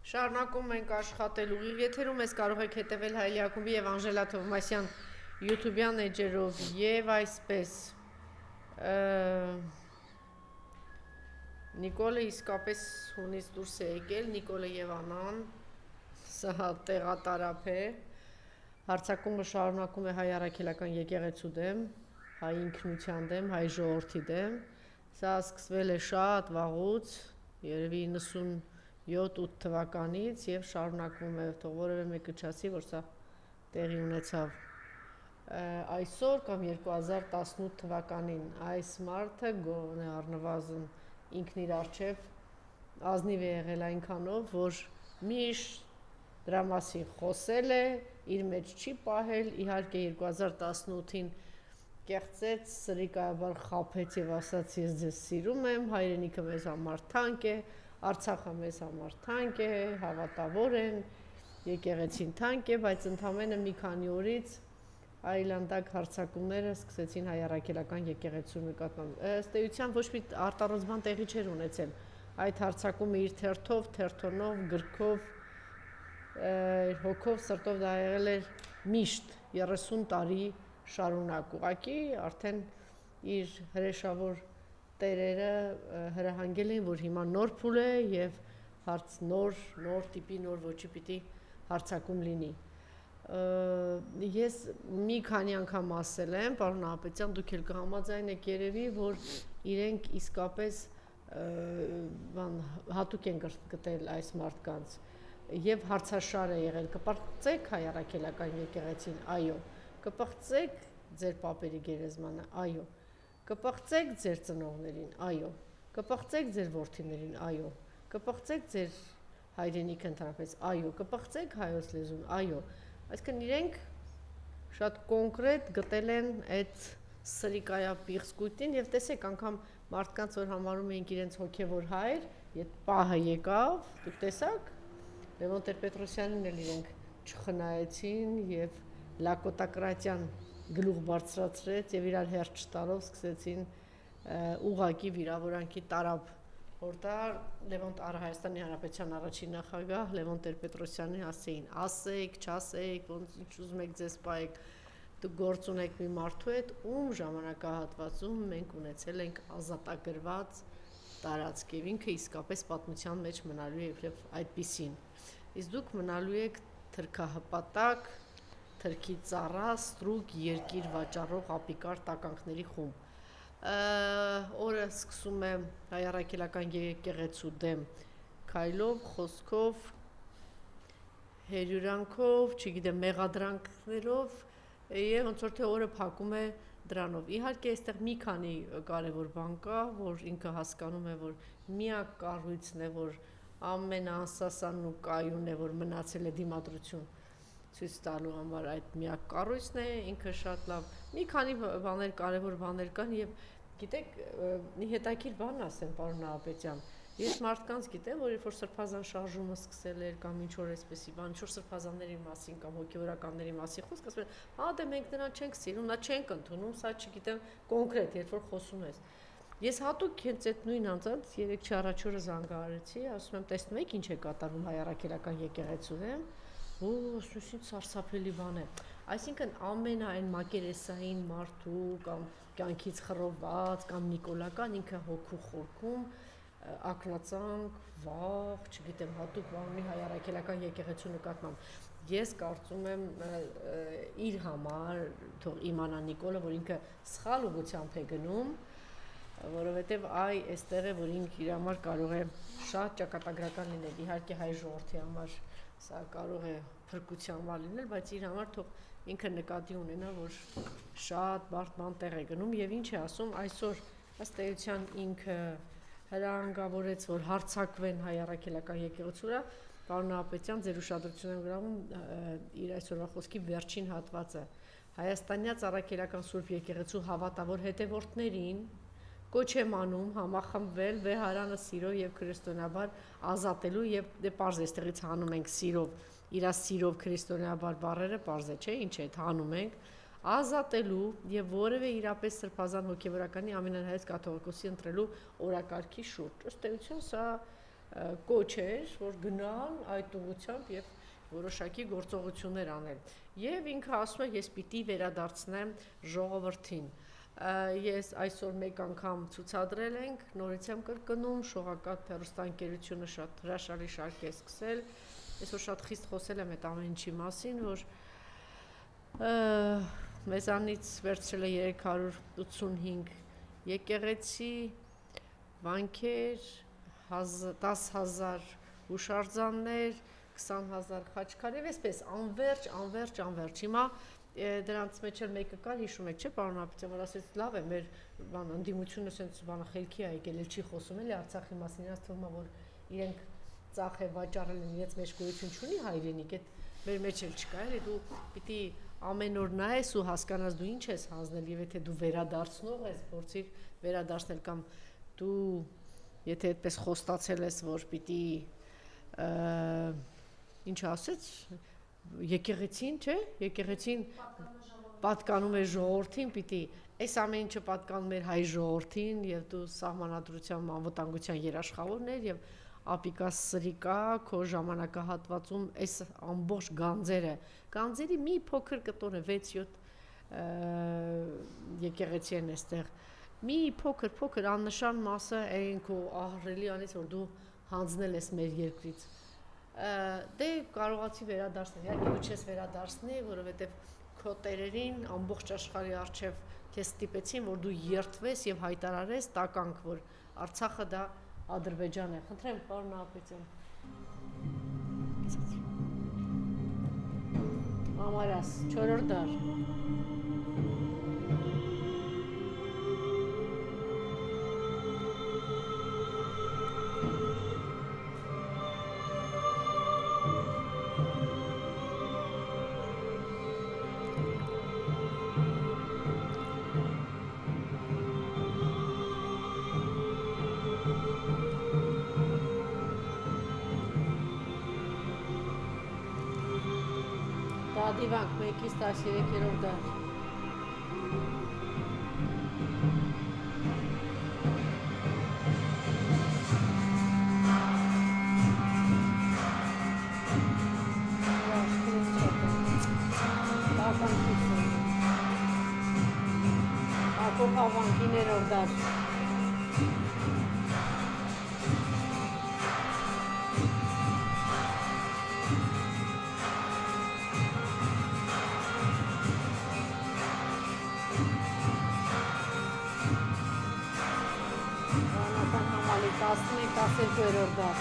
Շարունակում ենք աշխատել ուղիղ եթերում, ես կարող եք հետևել Հայելի ակումբի եւ Անժելա Թովմասյան YouTube-յան էջերով եւ այսպես Նիկոլը իսկապես հունից դուրս է եկել, Նիկոլը եւ Անան, սա տեղատարափ է, հարցակումը շարունակում է հայ առաքելական եկեղեցու դեմ, հայ ինքնության դեմ, հայ ժողովրդի դեմ, սա սկսվել է շատ վաղուց, երևի 97-8 թվականից եւ շարունակվում է, թող որևէ մեկը չասի, որ սա տեղի ունեցավ այսօր կամ 2018 թվականին այս մարդը գոնե առնվազն ինքն իր արչեւ ազնիվ է եղել այնքանով, որ միշտ դրա մասին խոսել է, իր մեջ չի պահել, իհարկե 2018-ին կեղծեց, սրիկայաբար խաբեց եւ ասաց ես ձեզ սիրում եմ, հայրենիքը մեզ համար թանկ է, Արցախը մեզ համար թանկ է, հավատավոր են, եկեղեցին թանկ է, բայց ընդամենը մի քանի օրից այլանդակ հարձակումները սկսեցին հայ առաքելական եկեղեցու նկատմամբ։ Ըստ էության ոչ մի արտառոց տեղի չէր ունեցել։ Այդ հարձակումը իր թերթով, թերթոնով, գրքով, հոգով, սրտով դա եղել էր միշտ 30 տարի շարունակ։ Ուղղակի արդեն իր հրեշավոր տերերը հրահանգել են, որ հիմա նոր փուլ է եւ նոր տիպի նոր ոճի պիտի հարձակում լինի։ Ես մի քանի անգամ ասել եմ, պարոն Ահապետյան, դուք էլ կհամաձայնեք երևի, որ իրենք իսկապես հատուկ են գտել այս մարդկանց եւ հարցաշար է եղել, կպրծեք հայ առաքելական եկեղեցին, այո, կպրծեք ձեր պապերի գերեզմանը, այո, կպրծեք ձեր ծնողներին, այո, կպրծեք ձեր որդիներին, այո, կպրծեք ձեր հայրենիքը ընդհանրապես, այո, կպրծեք հայոց լեզուն, այո, այսինքն իրենք շատ կոնկրետ գտել են այդ սրիկայապիղսկույթին եւ տեսեք անգամ մարդկանց որ համարում էինք իրենց հոգեվոր հայր, այդ պահը եկավ, դուք տեսաք, Լևոն Տեր-Պետրոսյանին էլ իրենք չխնայեցին եւ լակոտակրատյան գլուխ բարձրացրեց եւ իրար հերթ չտալով սկսեցին ուղակի վիրավորանքի տարապ որտեղ Լևոն Հայաստանի Հանրապետության առաջին նախագահ Լևոն Տեր-Պետրոսյանին ասեին ասեք, չասեք, ոնց ինչ ուզում եք ձեզ պայեք, դուք գործ ունեք մի մարդու հետ, ում ժամանակահատվածում մենք ունեցել ենք ազատագրված տարածք եւ ինքը իսկապես պատմության մեջ մնալու է եւ այդպիսին։ Իսկ դուք մնալու եք թրքահպատակ, թրքի ծառա, ստրուկ, երկիր վաճառող ապիկար տականքների խումբ։ Օրը սկսում է հայ առաքելական եկեղեցու դեմ քայլով, խոսքով, հերյուրանքով, չգիտեմ, մեղադրանքներով եւ ոնց որ թե օրը փակում է դրանով։ Իհարկե այստեղ մի քանի կարևոր բան կա, որ ինքը հասկանում է, որ միակ կառույցն է, որ ամենաանսասանն ու կայունն է, որ մնացել է դիմադրություն ցույց տալու համար այդ միակ կառույցն է, ինքը շատ լավ։ Մի քանի բաներ, կարևոր բաներ կան եւ գիտեք, մի հետաքրքիր բան ասեմ, պարոն Ահապետյան։ Ես մարդկանց գիտեմ, որ երբ որ սրբազան շարժումը սկսել էր կամ ինչ որ այսպեսի բան, ինչ որ սրբազանների մասին կամ հոգեվորականների մասին խոսք, ասում են, հա դե մենք նրան չենք սիրում, նա չենք ընդունում, սա չգիտեմ կոնկրետ, երբ որ խոսում ես։ Ես հատուկ հենց այդ նույն անձանց 3-4 առաջ օրը զանգահարեցի, ասում եմ, տեսնում եք ինչ է կատարվում հայ առաքելական եկեղեցու դեմ, ասում սարսափելի բան է։ Այսինքն ամենայն մակերեսային մարդու կամ կյանքից խռոված կամ նիկոլական ինքը հոգու խորքում ակնածանք, վախ, չգիտեմ, հատուկ բան ունի հայ առաքելական եկեղեցու նկատմամբ։ Ես կարծում եմ իր համար թող իմանա Նիկոլը, որ ինքը սխալ ուղղությամբ է գնում, որովհետև այստեղ է, որ ինքը իր համար կարող է շատ ճակատագրական լինել, իհարկե հայ ժողովրդի համար սա կարող է փրկության բան լինել, բայց իր համար թող ինքը նկատի ունենա, որ շատ բարդ բան տեղ է գնում եւ ինչ է ասում այսօր ըստ էության ինքը հրահանգավորեց, որ հարձակվեն հայ առաքելական եկեղեցուրա, պարոն Ահապետյան, ձեր ուշադրություն եմ գրավում իր այսօրվա խոսքի վերջին հատվածը։ Հայաստանյաց առաքելական Սուրբ եկեղեցու հավատավոր հետևորդներին կոչ եմ անում համախմբվել վեհարանը սիրով եւ քրիստոնեաբար ազատելու եւ դե պարզ է այստեղից հանում ենք սիրով, իրա սիրով քրիստոնեաբար բառերը պարզ է, չէ՞, ինչ է հանում ենք ազատելու եւ որևէ իրապես սրբազան հոգեվորականի ամենահայց կաթողիկոսի ընտրելու օրակարգի շուրջ։ Ըստ էության սա կոչ էր, որ գնան այդ ուղղությամբ եւ որոշակի գործողություններ անել։ Եվ ինքը ասում է, ես պիտի վերադարձնեմ ժողովրդին։ Ես այսօր մեկ անգամ ցուցադրել ենք, նորից եմ կրկնում, Շողակաթ հեռուստաընկերությունը շատ հրաշալի շարք է սկսել։ Այսօր շատ խիստ խոսել եմ այդ ամեն ինչի մասին, որ մեզանից վերցրել է 385 եկեղեցի, վանքեր, 10,000 հուշարձաններ, 20,000 խաչքար եւ այսպես անverջ։ Հիմա դրանց մեջ էլ մեկը կար, հիշում եք, չէ՞, պարոն Ապետյան, որ ասեց լավ է, մեր ընդդիմությունը sense բանը խելքի է եկել, չի խոսում էլի Արցախի մասին, իրաց թվում է, որ իրենք ծախ է վաճառել են, իրենց մեջ գոյություն չունի հայրենիք, այդ մեր մեջ էլ չկա, էլի դու պիտի ամեն օր նայես ու հասկանաս դու ինչ ես հանձնել եւ եթե դու վերադարձնող ես, փորձիր վերադարձնել կամ դու եթե այդպես խոստացել ես, որ պիտի ինչ ասեց եկեղեցին, չէ՞, եկեղեցին պատկանում է ժողովրդին, պիտի այս ամեն ինչը պատկանում էր հայ ժողովրդին եւ դու սահմանադրության անվտանգության երաշխավորն ես եւ ապիկա սրիկա քո ժամանակահատվածում այս ամբողջ գանձերի մի փոքր կտոր է 6-7 եկեղեցի են այստեղ մի փոքր աննշան մասը այն քո ահռելի անից որ դու հանձնել ես մեր երկրից դե կարողացի վերադարձնել իհարկե դու չես վերադարձնի որովհետեւ քո տերերին ամբողջ աշխարհի արչեւ քեզ ստիպեցին որ դու երթվես եւ հայտարարես տականք որ Արցախը դա Ադրբեջան է խնդրեմ պարոն Ապետյան Ամարաս 4-րդ դար Դիվանք 1-ից 13-րդ դար Ակոբ Հավան 9-րդ դար Երրորդ դար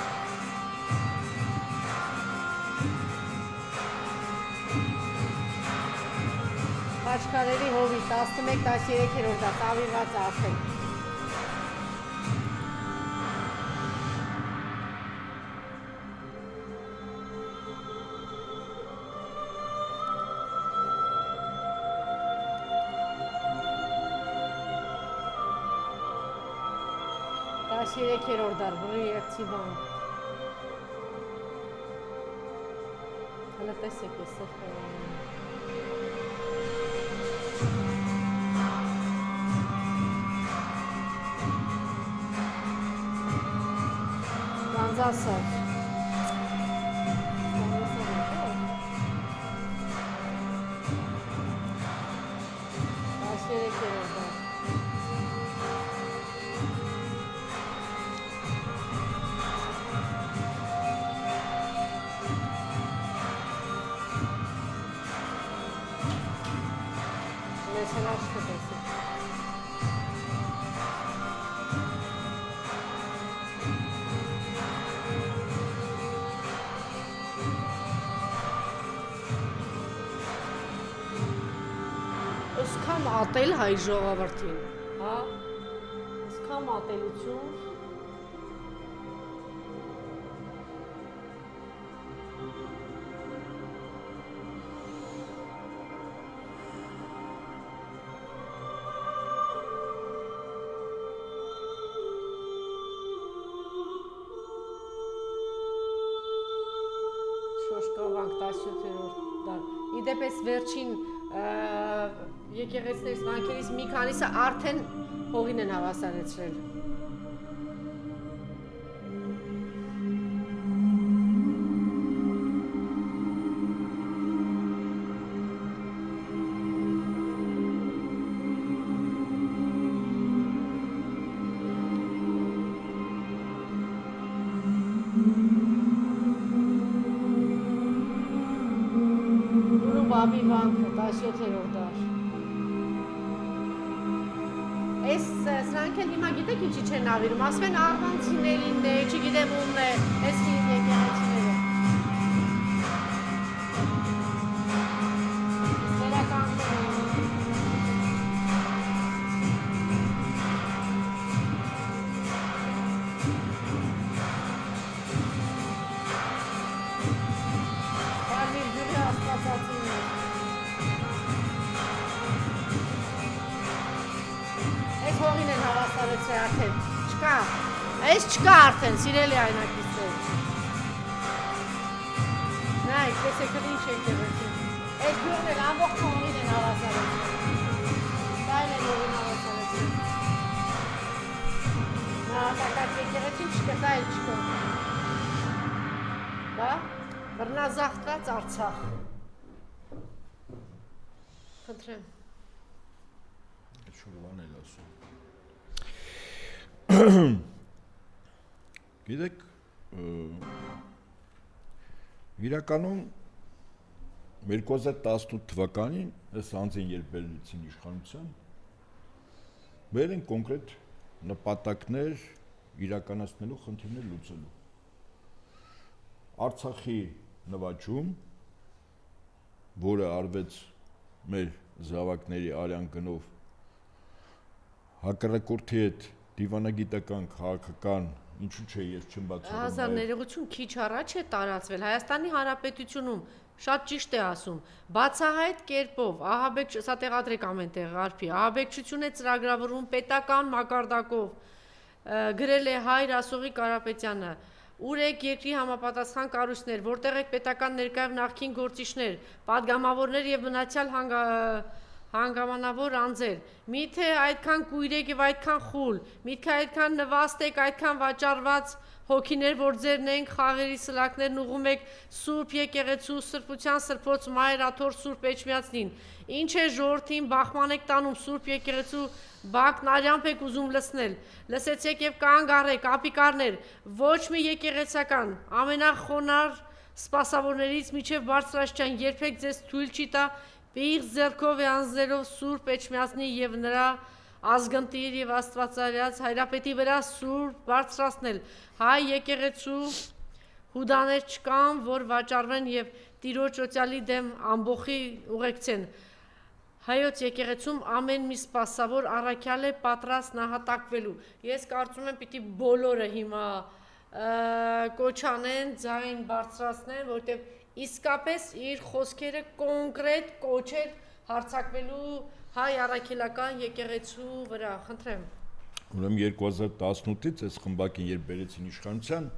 Խաչքարերի հովի 11-13-րդ դար տավիված արդեն Երեքերորդ դար, բրի եղցի բան հլը տեսեք ես Գանձասար երեքերորդ դար Ոսքամ ատել հայ ժողովրդին, հա, ոսքամ ատելություն, շոշկավանք 17-րդ դար, իդեպ ես վերջին եկեղեցներից վանքերից մի քանիսը արդեն հողին են հավասարեցրել։ Բաբի վանքը 17-րդ դար։ Այս սրանք էլ հիմա գիտեք ինչի չեն նավիրում, ասում են աղվանցիներին է, չգիտեմ ումն է, այս հին եկեղեցիները։ Այս չկա արդեն, սիրելի այնակիցներ։ Նայք, տեսեք ինչ եկեղեցի։ Այս գյուղն էլ ամբողջ հողին են հավասարեցին։ Դա էլ են հողին հավասարեցին։ Նահատակած եկեղեցին չկա, դա էլ չկա։ Բա, բռնազավթված Արցախ։ Խնդրեմ։ Շուրվան էլ ասում։ Գիտեք, իրականում 2018 թվականին այս անձին երբ բերեցին իշխանության, մեր են կոնկրետ նպատակներ իրականացնելու խնդիրներ լուծելու։ Արցախի նվաճում, որը արվեց մեր զավակների արյան գնով, հակառակորդի հետ դիվանագիտական, քաղաքական, ինչու՞ չէ, ես չեմ բացառում։ Հազար ներողություն քիչ առաջ է տարածվել Հայաստանի Հանրապետությունում, շատ ճիշտ է ասում, բացահայտ կերպով, ահաբեկչ, սա տեղադրեք ամենտեղ արփի, ահաբեկչություն է ծրագրավորում պետական մակարդակով, գրել է Հայր Ասողի Կարապետյանը, ուր եք երկրի համապատասխան կառույցներ, որտեղ եք պետական ներկայ նախկին գործիչներ, падգամավորներ եւ մնացյալ հանգամանավոր անձեր, միթե այդքան կույր եք եւ այդքան խուլ, միթե այդքան նվաստ եք, այդքան վաճառված հոգիներ, որ ձերն ենք խաղերի սլակներն ուղում եք Սուրբ եկեղեցու սրբության սրբոց Մայր Աթոր Սուրբ Էջմիածնին, ինչ է ժողովրդին բախման եք տանում Սուրբ եկեղեցու բակն արյամբ եք ուզում լցնել, լսեցեք եւ կանգ առեք, ապիկարներ, ոչ մի եկեղեցական, ամենախոնար սպասավորներից միջև բարձրաստիճան երբեք ձեզ թույլ չի տա Պիղ ձեռքով է անձներով Սուրբ Էջմիածնի եւ նրա ազգընտիր եւ Աստվածարյաց հայրապետի վրա սուրբ բարձրացնել։ Հայ եկեղեցու հուդաներ չկան, որ վաճառվեն եւ տիրոջ օծյալի դեմ ամբողի ուղեկցեն։ Հայոց եկեղեցում ամեն մի սպասավոր առաքյալ է պատրաստ նահատակվելու։ Ես կարծում եմ պիտի բոլորը հիմա կոչանեն, ձայն բարձրացնեն, որտեղ իսկապես իր խոսքերը կոնկրետ կոչեր հարձակվելու հայ առաքելական եկեղեցու վրա, խնդրեմ։ Ուրեմն 2018-ից այս խմբակին երբ բերեցին իշխանության,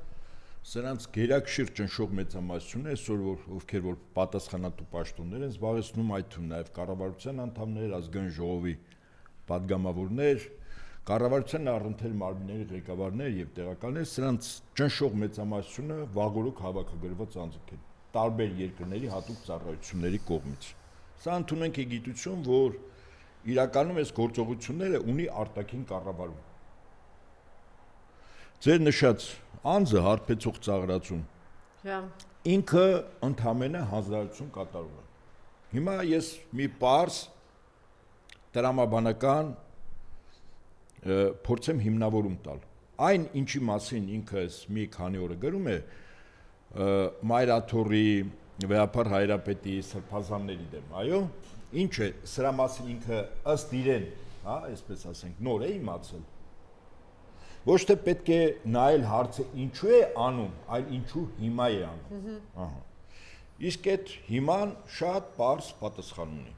սրանց գերակշիռ ճնշող մեծամասնությունը այսօր ովքեր որ պատասխանատու պաշտոններ են զբաղեցնում, այդ թվում նաև կառավարության անդամներ, ազգային ժողովի падգամավորներ, կառավարության առընթեր մարմինների ղեկավարներ եւ տեղակալներ, սրանց ճնշող մեծամասնությունը վաղօրոք հավաքագրված անձինք են տարբեր երկրների հատուկ ծառայությունների կողմից։ Սա ընդունենք է գիտություն, որ իրականում այս գործողությունները ունի արտաքին կառավարում։ Ձեր նշած անձը հարբեցող ծաղրացում ինքը ընդհանրապես հանձնարարություն կատարում է։ Հիմա ես մի պարզ տրամաբանական փորձեմ հիմնավորում տալ։ Այն ինչի մասին ինքը մի քանի օր գրում է Մայր Աթոռի վեհապար հայրապետի սրբազանների դեմ, այո, ինչ է, սրա մասին ինքը ըստ իրեն, հա, այսպես ասենք, նոր է իմացել։ Ոչ թե պետք է նայել հարցը ինչու է անում, այլ ինչու հիմա է անում։ Ահա։ Իսկ այդ հիման շատ պարզ պատասխան ունի։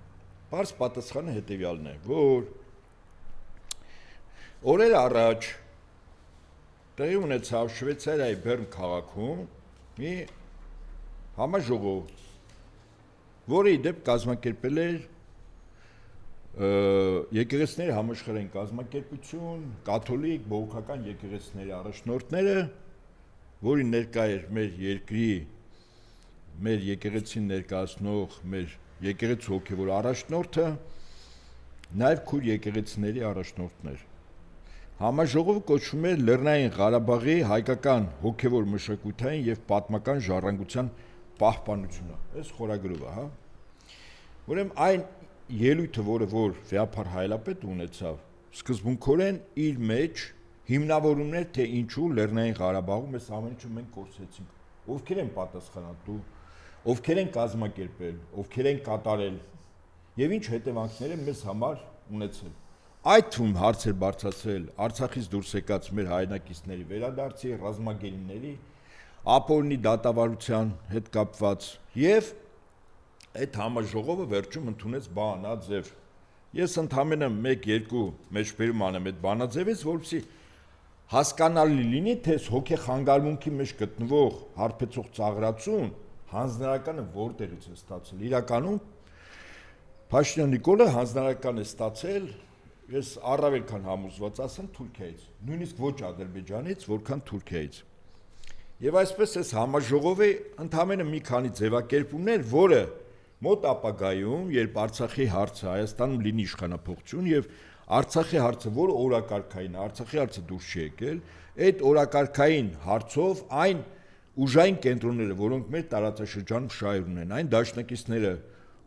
Պարզ պատասխանը հետևյալն է, որ օրեր առաջ տեղի ունեցավ Շվեյցարիայի Բեռն քաղաքում մի համաժողով, որը ի դեպ կազմակերպել էր եկեղեցիների համաշխարհային կազմակերպություն, կաթոլիկ, բողոքական եկեղեցիների առաջնորդները, որի ներկա էր մեր երկրի, մեր եկեղեցին ներկայացնող, մեր եկեղեցու հոգևոր առաջնորդը, նաև քույր եկեղեցիների առաջնորդներ։ Համաժողովը կոչվում էր Լեռնային Ղարաբաղի հայկական հոգևոր մշակութային եւ պատմական ժառանգության պահպանությունը։ Այս խորագրովը, հա։ Ուրեմն այն ելույթը, որ Վեհափար Հայրապետը ունեցավ, սկզբունքորեն իր մեջ հիմնավորումներ, թե ինչու Լեռնային Ղարաբաղում այս ամեն ինչը մենք կորցրեցինք, ովքեր են պատասխանատու, ովքեր են կազմակերպել, ովքեր են կատարել եւ ինչ հետևանքներ են մեզ համար ունեցել։ Այդ թվում հարցեր բարձրացրել Արցախից դուրս եկած մեր հայրենակիցների վերադարձի, ռազմագերիների, ապօրինի դատավարության հետ կապված եւ այդ համաժողովը վերջում ընդունեց բանաձև։ Ես ընդհանրապես 1-2 մեջբերում անեմ այդ բանաձևից, որովհետեւ հասկանալի լինի, թե հոգեխանգարմունքի մեջ գտնվող հարբեցող ծաղրացուն հանձնարարականը որտեղից է ստացել։ Իրականում Փաշինյան Նիկոլը հանձնարարական է ստացել, ես առավել քան համոզված ասեմ, Թուրքիայից, նույնիսկ ոչ Ադրբեջանից, որքան Թուրքիայից։ Եվ այսպես այս համաժողովի ընդհանրապես մի քանի ձևակերպումներ, որը մոտ ապագայում, երբ Արցախի հարցը Հայաստանում լինի իշխանափոխություն եւ Արցախի հարցը, որ օրակարգային, Արցախի հարցը դուրս չի եկել, այդ օրակարգային հարցով այն ուժային կենտրոնները, որոնք մեր տարածաշրջանում շահեր ունեն, այն դաշնակիցները,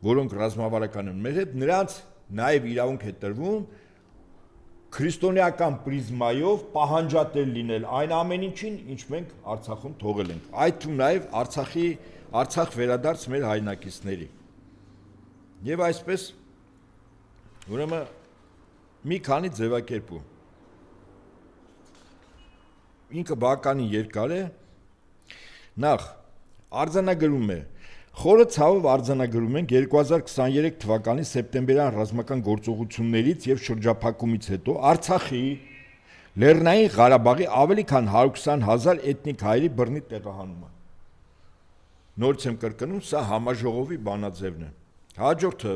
որոնք ռազմավարական են մեր հետ, նրանց նաեւ իրավունք է տրվում քրիստոնեական պրիզմայով պահանջատել լինել այն ամեն ինչին, ինչ մենք Արցախում թողել ենք։ Այդ թվում նաեւ Արցախ վերադարձ մեր հայրենակիցների։ Եվ այսպես ուրեմն մի քանի ձևակերպում։ Ինքը բավականին երկար է։ Նախ արձանագրում է Խորը ցավով արձանագրում ենք 2023 թվականի սեպտեմբերյան ռազմական գործողություններից եւ շրջափակումից հետո Արցախի Լեռնային Ղարաբաղի ավելի քան 120,000 էթնիկ հայերի բռնի տեղահանումը։ Նորից եմ կրկնում, սա համաժողովի բանաձևն է։ Հաջորդը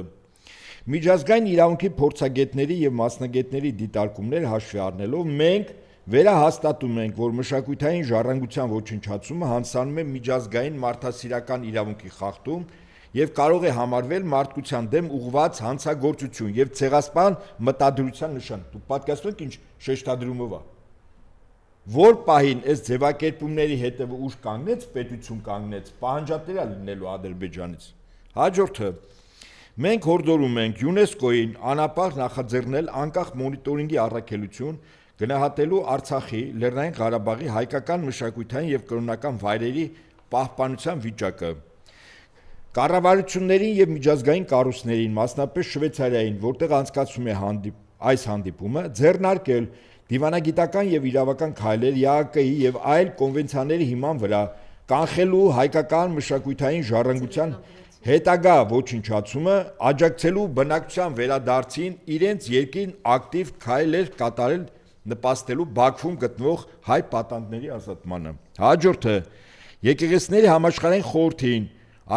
միջազգային իրավունքի փորձագետների եւ մասնագետների դիտարկումներ հաշվի առնելով մենք վերահաստատում ենք, որ մշակութային ժառանգության ոչնչացումը հանձնանում է միջազգային մարդասիրական իրավունքի խախտում եւ կարող է համարվել մարդկության դեմ ուղղված հանցագործություն եւ ցեղասպան մտադրության նշան։ Դուք պատկերացնում եք ինչ շեշտադրումով է։ Որ պահին այս ձևակերպումների հետևը ուժ կանգնեց, պետություն կանգնեց, պահանջատեր է լինելու Ադրբեջանից։ Հաջորդը մենք հորդորում ենք ՅՈՒՆԵՍԿՕ-ին անապահ նախաձեռնել անկախ մոնիտորինգի առաքելություն գնահատելու Արցախի, Լեռնային Ղարաբաղի հայկական մշակութային եւ կրոնական վայրերի պահպանության վիճակը։ Կառավարություններին եւ միջազգային կառույցներին, մասնապես Շվեյցարիային, որտեղ անցկացվում է այս հանդիպումը, ձեռնարկել դիվանագիտական եւ իրավական քայլեր ԵԱՀԿ-ի եւ այլ կոնվենցիաների հիման վրա կանխելու հայկական մշակութային ժառանգության հետագա ոչնչացումը, աջակցելու բնակչության վերադարձին իրենց երկրին ակտիվ քայլեր կատարել նպաստելու Բաքվում գտնվող հայ պատանդների ազատմանը։ Հաջորդը եկեղեցիների համաշխարհային խորհրդին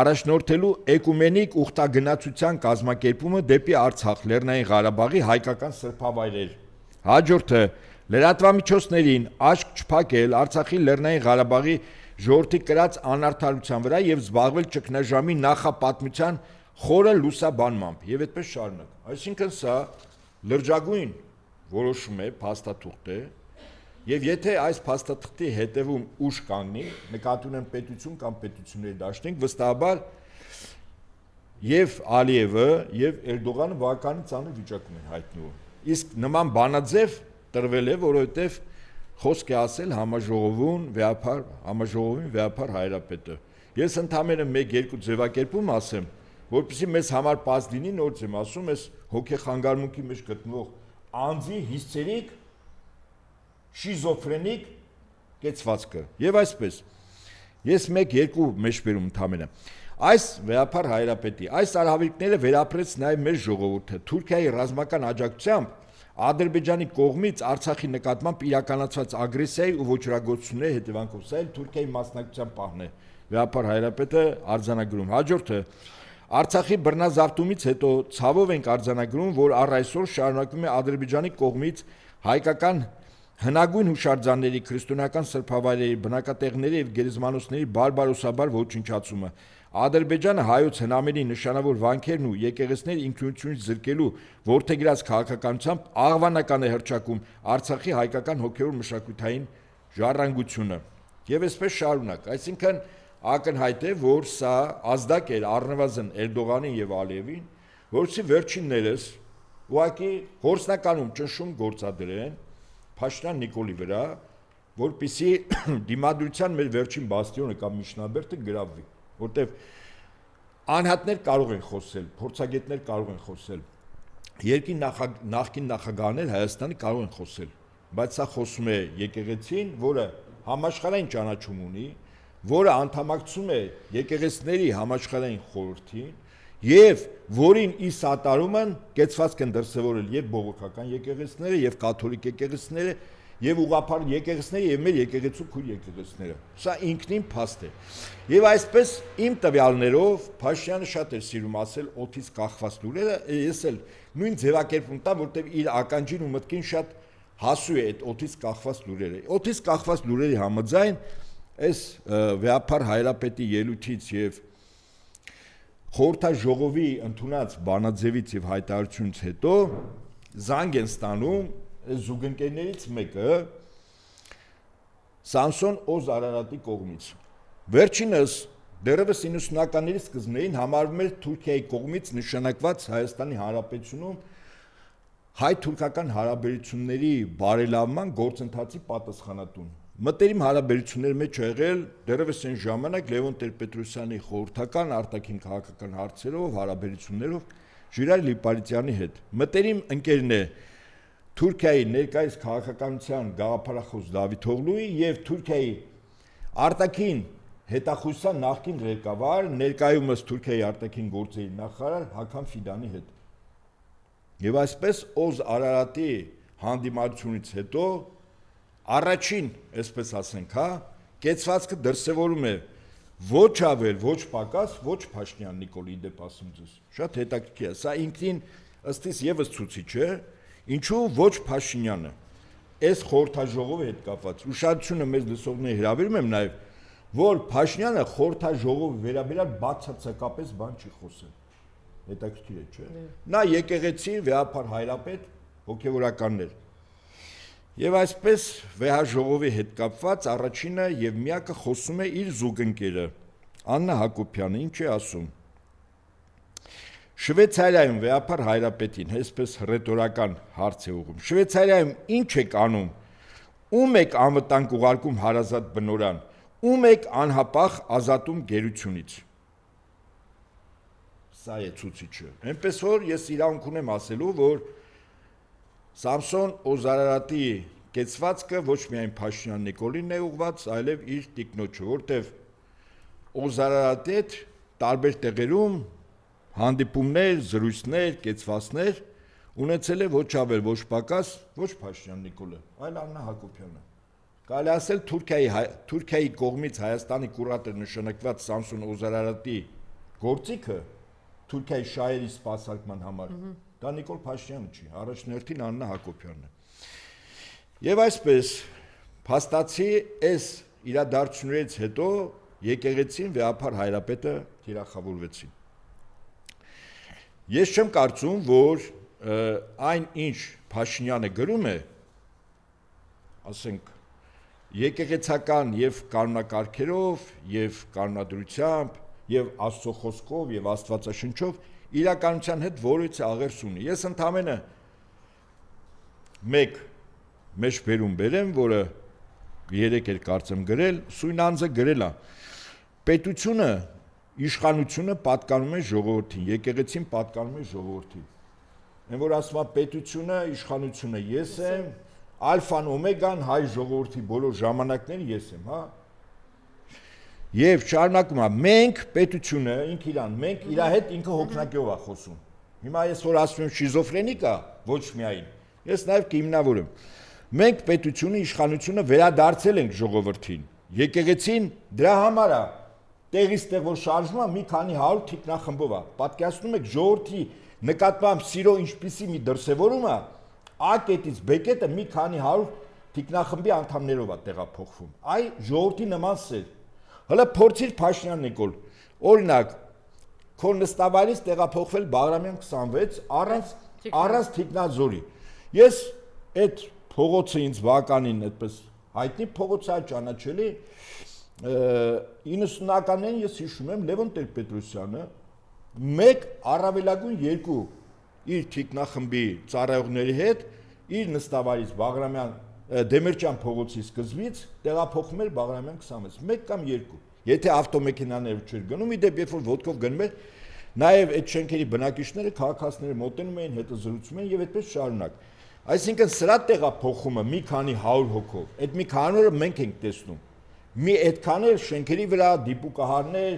առաջնորդելու էկումենիկ ուխտագնացության կազմակերպումը դեպի Արցախ, Լեռնային Ղարաբաղի հայկական սրբավայրեր։ Հաջորդը լրատվամիջոցներին աչք չփակել Արցախի, Լեռնային Ղարաբաղի ժողովրդի կրած անարդարության վրա եւ զբաղվել ճգնաժամի նախապատմության խորը լուսաբանմամբ եւ այդպես շարունակ։ Այսինքն սա լրջագույն որոշում է, փաստաթուղթ է, եւ եթե այս փաստաթղթի հետևում ուժ կանգնի, նկատի ունեմ պետություն կամ պետությունների դաշնենք, վստահաբար եւ Ալիևը եւ Էրդողանը բավականին ծանր վիճակում են հայտնվում։ Իսկ նման բանաձև տրվել է, որովհետեւ խոսք է ասել համաժողովին Վեհափար Հայրապետը։ Ես ընդհանրապես 1-2 ձևակերպում ասեմ, որպեսզի մեզ համար պարզ լինի, նորից եմ ասում, այս հոգեխանգարմունքի մեջ գտնվող անձի հիսցերիկ շիզոֆրենիկ կեցվածքը։ Եվ այսպես, ես 1-2 մեջբերում ընդհանրապես։ Այս Վեհափար Հայրապետի այս արհավիրքները վերապրեց նաև մեր ժողովուրդը Թուրքիայի ռազմական աջակցությամբ Ադրբեջանի կողմից Արցախի նկատմամբ իրականացված ագրեսիայի ու ոչռագործությունների հետևանքով։ Սա էլ Թուրքիայի մասնակցության պահն է։ Վեհափար Հայրապետը արձանագրում։ Հաջորդը Արցախի բռնազավթումից հետո ցավով ենք արձանագրում, որ առ այսօր շարունակվում է Ադրբեջանի կողմից հայկական հնագույն հուշարձանների, քրիստոնեական սրբավայրերի, բնակատեղիների եւ գերեզմանոցների բարբարոսաբար ոչնչացումը։ Ադրբեջանը հայոց հնամերի նշանավոր վանքերն ու եկեղեցիների ինքնությունից զրկելու որդեգրած քաղաքականությամբ աղվանական է հռչակում Արցախի հայկական հոգեոր մշակութային ժառանգությունը։ Եվ այսպես շարունակ, այսինքն ակնհայտ է, որ սա ազդակ էր առնվազն Էրդողանին եւ Ալիևին, որովհետեւ վերջիններս ուղղակի գործնականում ճնշում գործադրեն Փաշինյան Նիկոլի վրա, որպեսզի դիմադրության մեր վերջին բաստիոնը կամ միջնաբերդը գրավվի, որտեւ անհատներ կարող են խոսել, փորձագետներ կարող են խոսել, երկրի նախկին նախագահներ Հայաստանի կարող են խոսել, բայց սա խոսում է եկեղեցին, որը համաշխարհային ճանաչում ունի, որը անդամակցում է եկեղեցիների համաշխարհային խորհրդին եւ որին ի սատարում են կեցվածք են դրսևորել եւ բողոքական եկեղեցիները եւ կաթոլիկ եկեղեցիները եւ ուղղափառ եկեղեցիները եւ մեր եկեղեցու քույր եկեղեցիները։ Սա ինքնին փաստ է։ Եվ այսպես իմ տվյալներով Փաշինյանը շատ էր սիրում ասել օդից կախված լուրերը, ես էլ նույն ձևակերպում տամ, որտեղ իր ականջին ու մտքին շատ հասու է այդ օդից կախված լուրերը։ Օդից կախված լուրերի համաձայն այս վեհապար հայրապետի ելույթից եւ խորհրդաժողովի ընդունած բանաձևից եւ հայտարարությունից հետո զանգ են ստանում զուգընկերներից մեկը Սամսոն Օզ Արարատի կողմից։ Վերջինս դեռևս 90-ականների սկզբներին համարվում էր Թուրքիայի կողմից նշանակված Հայաստանի Հանրապետությունում հայ-թուրքական հարաբերությունների բարելավման գործընթացի պատասխանատուն։ Մտերիմ հարաբերությունների մեջ եղել դեռևս այն ժամանակ Լևոն Տեր-Պետրոսյանի խորհրդական արտաքին քաղաքական հարցերով հարաբերություններով Ժիրայր Լիպարիտյանի հետ։ Մտերիմ ընկերն է Թուրքիայի ներկայիս քաղաքականության գաղափարախոս Դավիթ Օղլուի եւ Թուրքիայի արտաքին հետախուզության նախկին ղեկավար, ներկայումս Թուրքիայի արտաքին գործերի նախարար Հաքամ Ֆիդանի հետ։ Եվ այսպես Օզ Արարատի հանդիմարությունից հետո առաջին, այսպես ասենք, կեցվածքը դրսևորում է ոչ ավել, ոչ պակաս, ոչ Փաշինյան Նիկոլի դեպ ասում ձեզ։ Շատ հետաքրքիր է, սա ինքնին ըստ իս եւս ցուցիչ է, ինչու ոչ Փաշինյանը այս խորհրդաժողովի հետ կապված ուշադրությունը մեզ լսողների հրավիրում եմ նաեւ, որ Փաշինյանը խորհրդաժողովի վերաբերյալ բացարձակապես բան չի խոսել։ Հետաքրքիր է, չէ՞։ Նա եկեղեցի վեհապար հայրապետ հոգեվորականներ։ Եվ այսպես վեհաժողովի հետ կապված առաջինը եւ միակը խոսում է իր զուգընկերը Աննա Հակոբյանը, ինչ է ասում։ Շվեյցարիայում վեհապար հայրապետին այսպես ռետորական հարց է ուղղում։ Շվեյցարիայում ինչ եք անում, ում եք անվտանգ ուղարկում հարազատ բնորան, ում եք անհապաղ ազատում գերությունից։ Սա է ցուցիչը։ Այնպես որ ես իրավունք ունեմ ասելու, որ Սամսոն Օզ Արարատի կեցվածքը ոչ միայն Փաշինյան Նիկոլին է ուղված, այլև իր տիկնոջը, որտեվ Օզ Արարատի հետ տարբեր տեղերում հանդիպումներ, զրույցներ, կեցվածքներ ունեցել է ոչ ավել, ոչ պակաս, ոչ Փաշինյան Նիկոլը, այլ Աննա Հակոբյանը։ Կարելի ասել Թուրքիայի կողմից Հայաստանի կուրատոր նշանակված Սամսոն Օզ Արարատի գործիքը Թուրքիայի շահերի սպասարկման համար դա Նիկոլ Փաշինյանը չի, առաջնորդին Աննա Հակոբյանն է։ Եվ այսպես փաստացի այս իրադարձություններից հետո եկեղեցին վեհապար հայրապետը թիրախավորվեցին։ Ես չեմ կարծում, որ այն ինչ Փաշինյանը գրում է, ասենք եկեղեցական եւ կանոնակարգերով եւ կանոնադրությամբ եւ Աստծո խոսքով եւ Աստվածաշնչով իրականության հետ որից աղերս ունի։ Ես ընդամենը մեկ մեջբերում բերեմ, որը երեք էր կարծեմ գրել, Սույն անձը գրել է. պետությունը, իշխանությունը պատկանում է ժողովրդին, եկեղեցին պատկանում է ժողովրդին։ Այն որ ասում է պետությունը, իշխանությունը ես եմ, ալֆան օմեգան հայ ժողովրդի բոլոր ժամանակները ես եմ, հա։ Եվ շարունակում է, մենք պետությունը, ինք իրան, մենք իր հետ ինքը հոգնակյով է խոսում։ Հիմա ես որ ասում եմ շիզոֆրենիկ է, ոչ միայն, ես նաև կհիմնավորեմ։ Մենք պետությունը, իշխանությունը վերադարձել ենք ժողովրդին։ Եկեղեցին դրա համար է, տեղից տեղ որ շարժվում է մի քանի 100 թիկնախմբով է։ Պատկերացնում եք ժողովրդի նկատմամբ սիրո ինչպիսի մի դրսևորում է, A կետից B կետը մի քանի 100 թիկնախմբի անդամներով է տեղափոխվում։ Այ ժողովրդի նման սեր։ Հələ փորձիր Փաշինյան Նիկոլ, օրինակ, քո նստավայրից տեղափոխվել Բաղրամյան 26 առանց Թիկնաձորի։ Ես այդ փողոցը ինձ բականին այդպես հայտնի փողոց է ճանաչելի 90-ականներին ես հիշում եմ Լևոն Տեր-Պետրոսյանը մեկ առավելագույն երկու իր թիկնախմբի ծառայողների հետ իր նստավարից Բաղրամյան Դեմիրճյան փողոցի սկզբից տեղափոխում էր Բաղրամյան 26, մեկ կամ երկու։ Եթե ավտոմեքենաներով չէր գնում, իդեպ երբ որ ոտքով գնում էր, նաև այդ շենքերի բնակիչները քաղաքացիները մոտենում էին, հետո զրուցում էին եւ այդպես շարունակ։ Այսինքն սրա տեղափոխումը մի քանի 100 հոգով, այդ մի քանորը մենք ենք տեսնում։ Մի այդքան էլ շենքերի վրա դիպուկահարներ,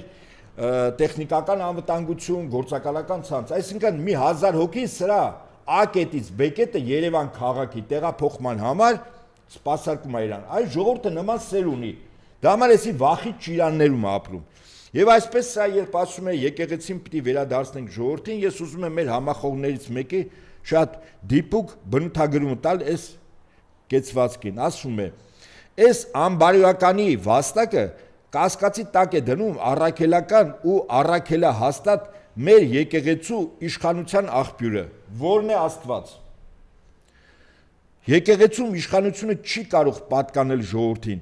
տեխնիկական անվտանգություն, գործակալական ցանց, այսինքն մի 1000 հոգի սրա A կետից B կետը Երևան քաղաքի տեղափոխման համար սպասարկում է իրան։ Այս ժողովուրդը նման սեր ունի։ Դա համար էսի վախի ճիրաններում ապրում։ Եվ այսպես սա երբ ասում է եկեղեցին պիտի վերադարձնենք ժողովրդին, ես ուզում եմ մեր համախոհներից մեկի շատ դիպուկ բնութագրում տալ այս կեցվածքին, ասում է. «Այս անբարոյականի վաստակը կասկածի տակ է դնում առաքելական ու առաքելահաստատ մեր եկեղեցու իշխանության աղբյուրը, որն է Աստված։ Եկեղեցում իշխանությունը չի կարող պատկանել ժողովրդին,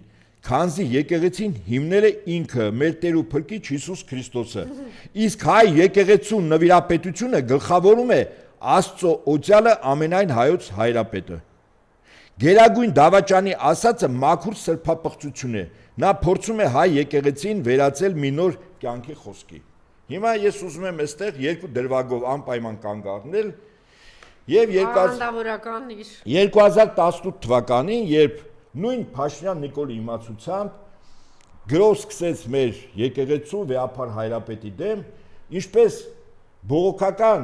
քանզի եկեղեցին հիմնել է ինքը մեր Տեր ու Փրկիչ Հիսուս Քրիստոսը, իսկ հայ եկեղեցու նվիրապետությունը գլխավորում է Աստծո օծյալը ամենայն հայոց հայրապետը։ Գերագույն դավաճանի ասածը մաքուր սրբապղծություն է, նա փորձում է հայ եկեղեցին վերածել մի նոր կյանքի խոսքի»։ Հիմա ես ուզում եմ այստեղ երկու դրվագով անպայման կանգ առնել եւ 2018 թվականին, երբ նույն Փաշինյան Նիկոլի իմացությամբ գրոհ սկսեց մեր եկեղեցու վեհափար հայրապետի դեմ, ինչպես բողոքական,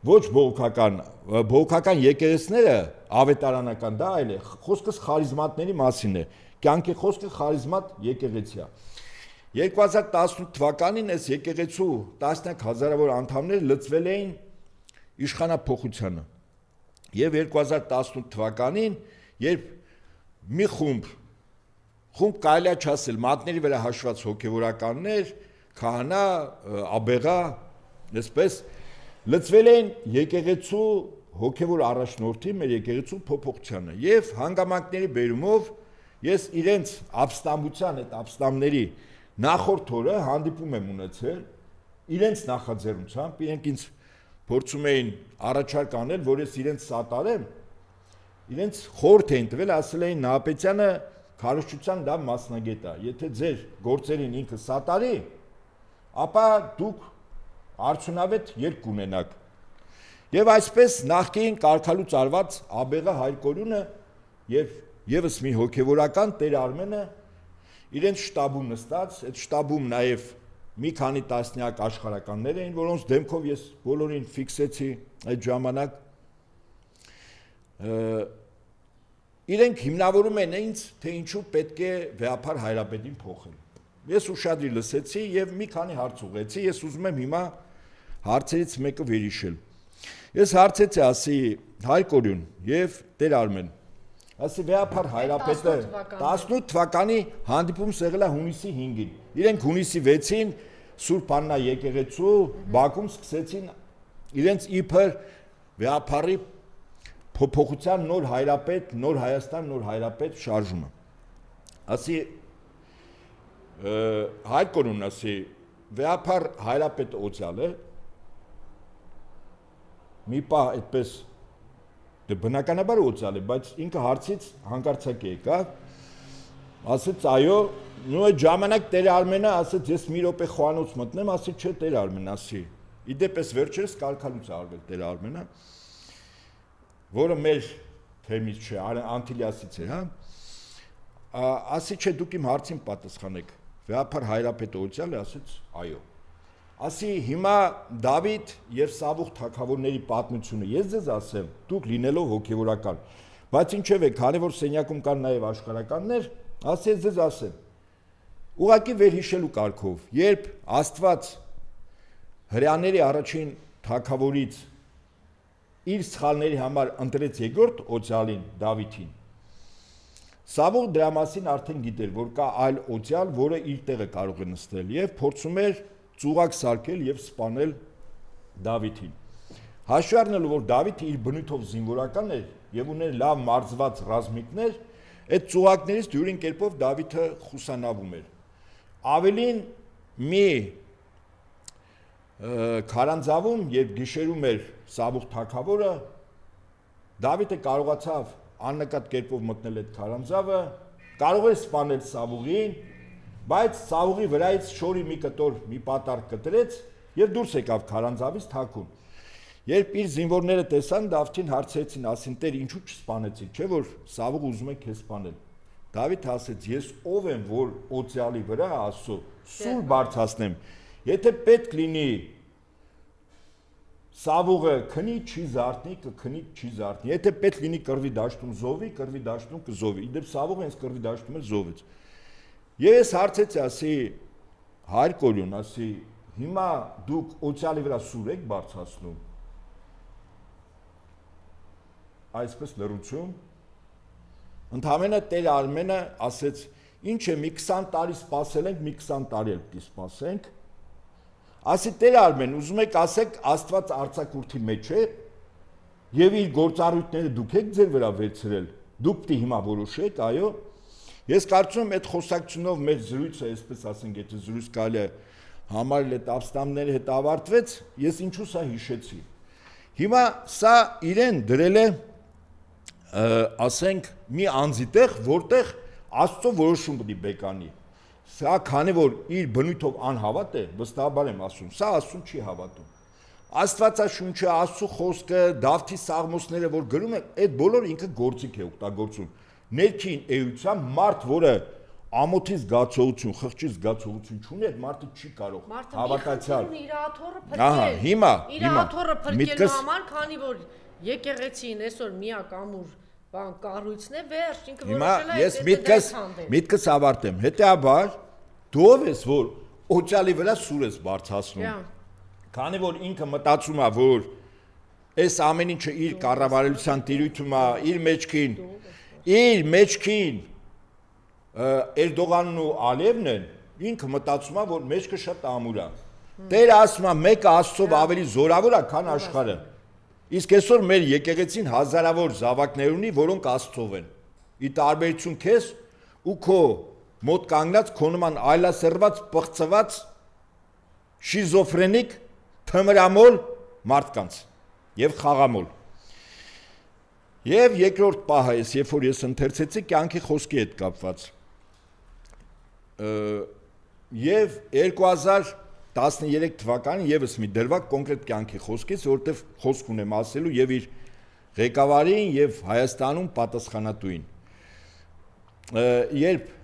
ոչ բողոքական եկեղեցիները ավետարանական, դա այլ է, խոսքս խարիզմատների մասին է, կյանքի խոսքը խարիզմատ եկեղեցի է։ 2018 թվականին այս եկեղեցու տասնյակ հազարավոր անդամներ լծվել էին իշխանափոխությանը։ Եվ 2018 թվականին, երբ մի խումբ կարելի է չասել մատների վրա հաշված հոգևորականներ, քահանա, աբեղա, այսպես լծվել էին եկեղեցու հոգևոր առաջնորդի, մեր եկեղեցու փոփոխությանը եւ հանգամանքների բերումով ես իրենց ապստամբության այդ ապստամբների նախորդ օրը հանդիպում եմ ունեցել իրենց նախաձեռնությամբ, իրենք ինձ փորձում էին առաջարկ անել, որ ես իրենց սատարեմ, իրենց խորհուրդ էին տվել, ասել էին Նահապետյանը քարոզչության լավ մասնագետ է, եթե ձեր գործերին ինքը սատարի, ապա դուք արդյունավետ ելք կունենաք։ Եվ այսպես նախկին կարգալուց արված աբեղա Հայրկորյունը եւ եւս մի հոգեվորական Տեր Արմենը իրենց շտաբում նստած, այդ շտաբում նաեւ մի քանի տասնյակ աշխարհականներ էին, որոնց դեմքով ես բոլորին ֆիքսեցի այդ ժամանակ, իրենք հիմնավորում են ինձ, թե ինչու պետք է վեհափար հայրապետին փոխել։ Ես ուշադրի լսեցի եւ մի քանի հարց ուղղեցի, ես ուզում եմ հիմա հարցերից մեկը վերհիշել։ Ես հարցեցի, ասի Հայրկորյուն եւ Տեր Արմեն, ասի վեհափար հայրապետը 18 թվականի հանդիպում եղել է հունիսի 5-ին։ Իրենք հունիսի 6-ին Սուրբ Աննա եկեղեցու Բաքում սկսեցին իրենց իբր վեհափարի փոփոխության նոր հայրապետ, նոր Հայաստան, նոր հայրապետ շարժումը։ Ասի Հայրկորյուն, ասի վեհափար հայրապետ օծյալը մի պահ այդպես բնականաբար օծյալ է, բայց ինքը հարցից հանկարծակ եկավ, ասեց այո, նույն այդ ժամանակ Տեր Արմենը ասեց ես մի րոպե խոհանոց մտնեմ, ասի չէ Տեր Արմեն, ասի։ Իդեպ վերջերս կարգալուց արվել Տեր Արմենը, որը մեր թեմից չէ, Անտիլիասից է, հա։ Ասի չէ դուք իմ հարցին պատասխանեք։ Վեհափար հայրապետը օծյալը ասեց այո։ Ասի հիմա Դավիթ եւ Սավուխ թագավորների պատմությունը ես ձեզ ասեմ, դուք լինելով հոգեվորական, բայց ինչեւ է, քանի որ սենյակում կան նաեւ աշխարհականներ, ասի ես ձեզ ասեմ։ Ուղղակի վերհիշելու կարգով, երբ Աստված հրեաների առաջին թագավորից իր սխալների համար ընտրեց երկրորդ օծյալին Դավիթին, Սավուխ դրա մասին արդեն գիտեր, որ կա այլ օծյալ, որը իր տեղը կարող է նստել եւ փորձում էր ծուղակ սարքել եւ սպանել Դավիթին։ Հաշվի առնելով, որ Դավիթը իր բնույթով զինվորական էր եւ ուներ լավ մարզված ռազմիկներ, այդ ծուղակներից դյուրին կերպով Դավիթը խուսանավում էր։ Ավելին մի Քարանձավում, երբ գիշերում էր Սավուղ թագավորը, Դավիթը կարողացավ աննկատ կերպով մտնել այդ քարանձավը, կարող էր սպանել Սավուղին, բայց Սավուղի վրայից շորի մի կտոր մի պատառ կտրեց եւ դուրս եկավ քարանձավից թաքուն։ Երբ իր զինվորները տեսան, Դավթին հարցրեցին, ասին՝ «Տեր, ինչու չսպանեցիք, չէ՞ որ Սավուղը ուզում է քեզ սպանել»։ Դավիթը ասեց՝ «Ես ով եմ, որ օծյալի վրա Աստծո սուր բարձրացնեմ, եթե պետք լինի Սավուղը քնի չի զարթնի, կքնի չի զարթնի, եթե պետք լինի կռվի դաշտում զովի, կռվի դաշտում կզովի»։ Իդեպ Սավուղը հենց կռվի դաշտում էլ զովեց։ Եվ ես հարցեցի, ասի՝ «Հայր Կորյուն, ասի, հիմա դուք օծյալի վրա սուր եք բարձրացնում»։ Այսպես լռություն։ Ընդհանրապես Տեր Արմենը ասեց՝ «Ինչ է, մի 20 տարի սպասել ենք, մի 20 տարի էլ պիտի սպասենք»։ Ասի Տեր Արմեն, ուզում եք ասեք Աստված արձակուրդի մեջ է եւ իր գործառույթները դուք եք ձեր վրա վերցրել, դուք պիտի հիմա որոշեք, այո։ Ես կարծում եմ այդ խոսակցությունով մեր զրույցը, այսպես ասենք, եթե զրույց կարելի է համարել այդ ապստամբների հետ ավարտվեց, ես ինչու սա հիշեցի։ Հիմա սա իրեն դրել է, ասենք, մի անձի տեղ, որտեղ Աստծո որոշում պիտի բեկանի։ Սա քանի որ իր բնույթով անհավատ է, վստահաբար եմ ասում, սա Աստծուն չի հավատում։ Աստվածաշունչը, Աստծո խոսքը, Դավթի սաղմոսները, որ գրում են, այդ բոլորը ինքը գործիք է օգտագործում։ Ներքին էության մարդ, որը ամոթի զգացողություն, խղճի զգացողություն չունի, այդ մարդը չի կարող հավատացյալ։ Իր աթոռը փրկել։ Հիմա իր աթոռը փրկելու համար, քանի որ եկեղեցին այսօր միակ ամուր բան կառույցն է, վերջ ինքը որոշել է ես միտքս ավարտեմ։ Հետեաբար դու ով ես, որ օծյալի վրա սուր ես բարձրացնում։ Քանի որ ինքը մտածում է, որ այս ամեն ինչը իր կառավարության տիրույթում է, իր մեջքին Էրդողանն ու Ալիևն են, ինքը մտածում է, որ մեջքը շատ ամուր է։ Տերը ասում է, մեկը Աստծով ավելի զորավոր է, քան աշխարհը։ Իսկ այսօր մեր եկեղեցին հազարավոր զավակներ ունի, որոնք Աստծով են։ Ի տարբերություն քեզ ու քո մոտ կանգնած քո նման այլասերված, պղծված, շիզոֆրենիկ, թմրամոլ մարդկանց եւ խաղամոլ։ Եվ երկրորդ պահը էս, երբ որ ես ընթերցեցի կյանքի խոսքի հետ կապված։ Եվ 2013 թվականին եւս մի դրվագ կոնկրետ կյանքի խոսքից, որտեղ խոսք ունեմ ասելու եւ իր ղեկավարին եւ Հայաստանում պատասխանատուին։ Երբ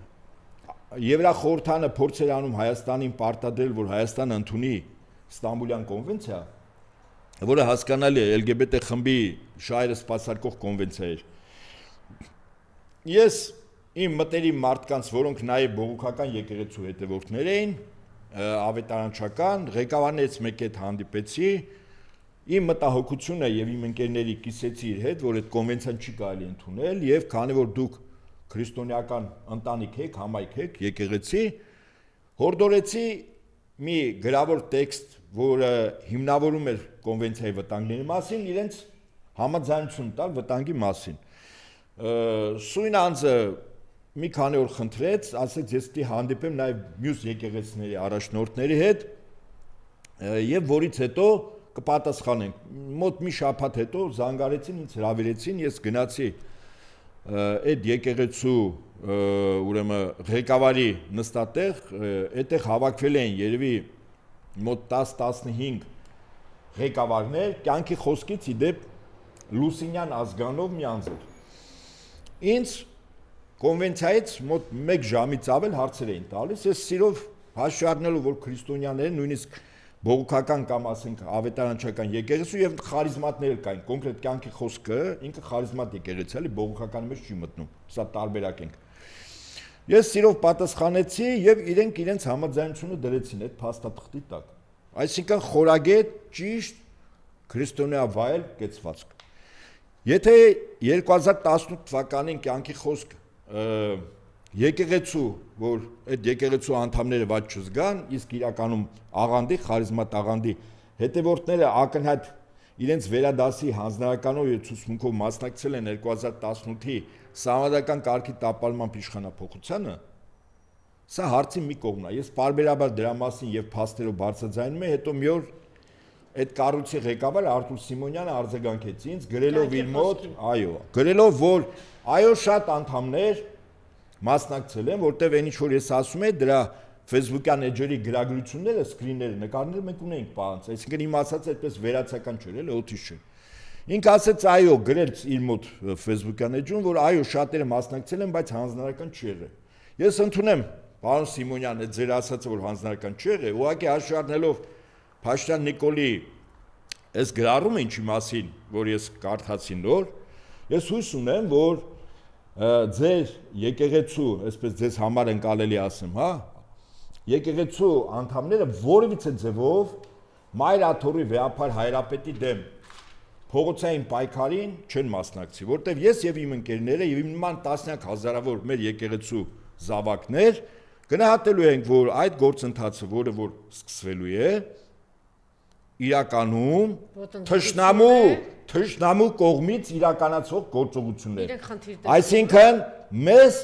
Եվրախորհրդանը փորձ էր անում Հայաստանին պարտադրել, որ Հայաստանը ընդունի Ստամբուլյան կոնվենցիա, որը հասկանալի է LGBT խմբի շահերը սպասարկող կոնվենցիա էր։ Ես իմ մտերիմ մարդկանց, որոնք նաև բողոքական եկեղեցու հետևորդներ էին, ավետարանչական, ղեկավարներից մեկի հետ հանդիպեցի, իմ մտահոգությունը եւ իմ ընկերների կիսեցի իր հետ, որ այդ կոնվենցիան չի կարելի ընդունել եւ քանի որ դուք քրիստոնեական ընտանիք եք, համայնք եք, եկեղեցի, հորդորեցի մի գրավոր տեքստ, որը հիմնավորում էր կոնվենցիայի վտանգների մասին, իրենց համաձայնություն տալ վտանգի մասին։ Սույն անձը մի քանի օր խնդրեց, ասեց ես պիտի հանդիպեմ նաև մյուս եկեղեցիների առաջնորդների հետ եւ որից հետո կպատասխանենք։ Մոտ մի շաբաթ հետո զանգարեցին, ինձ հրավիրեցին, ես գնացի այդ եկեղեցու ուրեմն ղեկավարի նստատեղ, այդտեղ հավաքվել էին երևի մոտ 10-15 ղեկավարներ, կյանքի խոսքից իդեպ Լուսինյան ազգանով մի անձ էր։ Ինձ կոնվենցիայից մոտ 1 ժամից ավել հարցեր էին տալիս, ես սիրով հաշվի առնելով, որ քրիստոնյաները նույնիսկ բողոքական կամ ասենք ավետարանչական եկեղեցու եւ խարիզմատներ կային, կոնկրետ կյանքի խոսքը ինքը խարիզմատ եկեղեցի է, բողոքական մեջ չի մտնում, սա տարբերակ ենք։ Ես սիրով պատասխանեցի եւ իրենց համաձայնությունը դրեցին այդ փաստաթղթի տակ։ Այսինքն խորագետ, ճիշտ քրիստոնեավայել կեցվածք։ Եթե 2018 թվականին կյանքի խոսք եկեղեցու, որ այդ եկեղեցու անդամները ված չզգան, իսկ իրականում աղանդի, խարիզմատ աղանդի հետևորդները ակնհայտ իրենց վերադասի հանձնարարականով եւ ցուցմունքով մասնակցել են 2018-ի սահմանադրական կարգի տապալման իշխանափոխությանը, սա հարցի մի կողմն է։ Ես բարբերաբար դրա մասին եւ փաստերով բարձրաձայնում եմ, հետո մի օր այդ կառույցի ղեկավար Արտուր Սիմոնյանը արձագանքեց ինձ, գրելով իր մոտ, այո, գրելով, որ այո, շատ անդամներ մասնակցել են, որտեղ այն ինչ որ ես ասում եմ, դրա Facebook-յան էջերի գրագրությունները, սկրինները, նկարները մենք ունենք պահանջ, այսինքն իմ ասած այդպես վերացական չէր, էլի օթիշ չէ։ Ինքը ասեց այո, գրել իր մոտ Facebook-յան էջում, որ այո, շատերը մասնակցել են, բայց հանձնարարական չի եղել։ Ես ընդունեմ, պարոն Սիմոնյան, այդ ձեր ասածը, որ հանձնարարական չի եղել, ուղղակի հաշվի առնելով Փաշինյան Նիկոլի այս գրառումը ինչի մասին, որ ես կարդացի նոր, ես հույս ունեմ, որ ձեր եկեղեցու, այսպես ձեզ համար ընկալելի ասեմ, հա, եկեղեցու անդամները որևիցե ձևով Մայր Աթոռի վեհափար հայրապետի դեմ փողոցային պայքարին չեն մասնակցի, որտեղ ես եւ իմ ընկերները եւ իմ նման տասնյակ հազարավոր մեր եկեղեցու զավակներ գնահատելու ենք, որ այդ գործընթացը, որը որ սկսվելու է, իրականում թշնամու կողմից իրականացող գործողություններ։ Այսինքն մեզ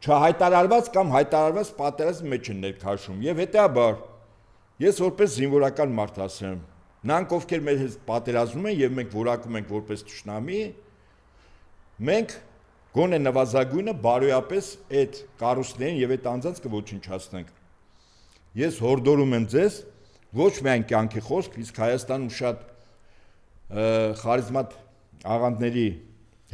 չհայտարարված կամ հայտարարված պատերազմի մեջ են ներքաշում եւ հետեաբար ես որպես զինվորական մարդ ասեմ, նրանք ովքեր մեր հետ պատերազմում են եւ մենք որակում ենք որպես թշնամի, մենք գոնե նվազագույնը բարոյապես այդ կառույցներին եւ այդ անձանց կոչնչացնենք։ Ես հորդորում եմ ձեզ ոչ միայն կյանքի խոսք, իսկ Հայաստանում շատ խարիզմատ աղանդների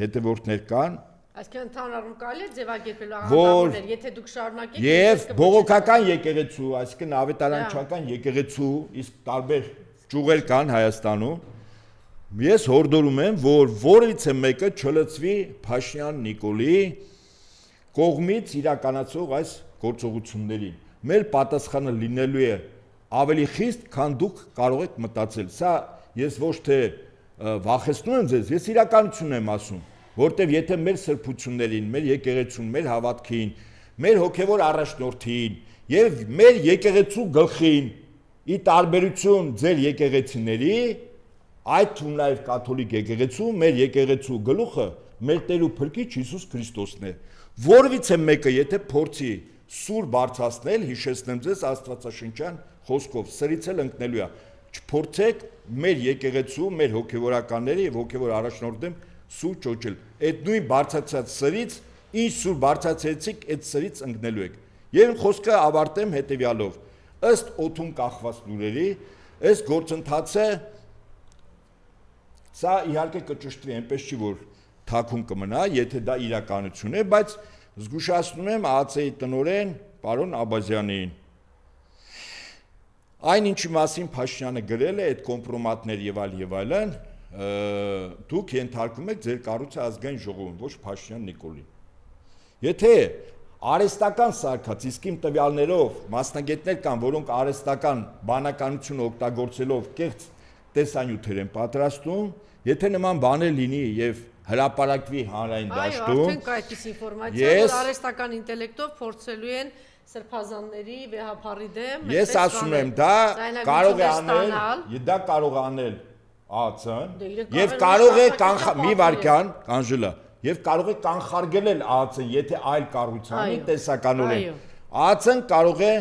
հետևորդներ կան, այսինքն ընդհանրում կարելի է ձևակերպել աղանդավորներ, եթե դուք շարունակեք եւ բողոքական եկեղեցու, այսինքն ավետարանչական եկեղեցու, իսկ տարբեր ճյուղեր կան Հայաստանում, ես հորդորում եմ, որ որևիցե մեկը չլծվի Փաշինյան Նիկոլի կողմից իրականացող այս գործողություններին։ Մեր պատասխանը լինելու է ավելի խիստ, քան դուք կարող եք մտածել։ Սա ես ոչ թե վախեցնում եմ ձեզ, ես իրականություն եմ ասում, որտեվ եթե մեր սրբություններին, մեր եկեղեցուն, մեր հավատքին, մեր հոգևոր առաջնորդին եւ մեր եկեղեցու գլխին ի տարբերություն ձեր եկեղեցիների, այդ թվում նաեւ կաթոլիկ եկեղեցու, մեր եկեղեցու գլուխը մեր Տեր ու Փրկիչ Հիսուս Քրիստոսն է։ Որևիցե մեկը եթե փորձի սուր բարձրացնել, հիշեցնեմ ձեզ Աստվածաշնչյան խոսքով, սրից էլ ընկնելու է։ Չփորձեք մեր եկեղեցու, մեր հոգևորականների եւ հոգևոր առաջնորդեմ սուր ճոճել։ Այդ նույն բարձրացած սրից, ինչ սուր բարձրացեցիք, այդ սրից ընկնելու եք։ Եվ խոսքը ավարտեմ հետեւյալով. ըստ օդում կախված լուրերի, այս գործընթացը սա իհարկե կճշտվի, այնպես չի որ թաքուն կմնա, եթե դա իրականություն է, բայց զգուշացնում եմ ԱԱՑ-ի տնօրեն պարոն Աբազյանին։ Այն ինչի մասին Փաշինյանը գրել է, այդ կոմպրոմատներ եւ այլն, դուք ենթարկում եք ձեր կառույցը ազգային ժողովում, ոչ Փաշինյան Նիկոլին։ Եթե արհեստական սարքած, իսկ իմ տվյալներով մասնագետներ կան, որոնք արհեստական բանականություն օգտագործելով կեղծ տեսանյութեր են պատրաստում, եթե նման բաներ լինի եւ հրապարակվի հանրային դաշտում, այո, արդեն կա այդպես ինֆորմացիա, որ արհեստական ինտելեկտով փորձելու են սրբազանների վեհափարի դեմ։ Ես ասում եմ, դա կարող է անել ԱԱՑ-ն եւ կարող է մի վարքյան, Անժելա, եւ կարող է կանխարգելել ԱԱՑ-ն, եթե այլ կառույց անի տեսականորեն։ ԱԱՑ-ն կարող է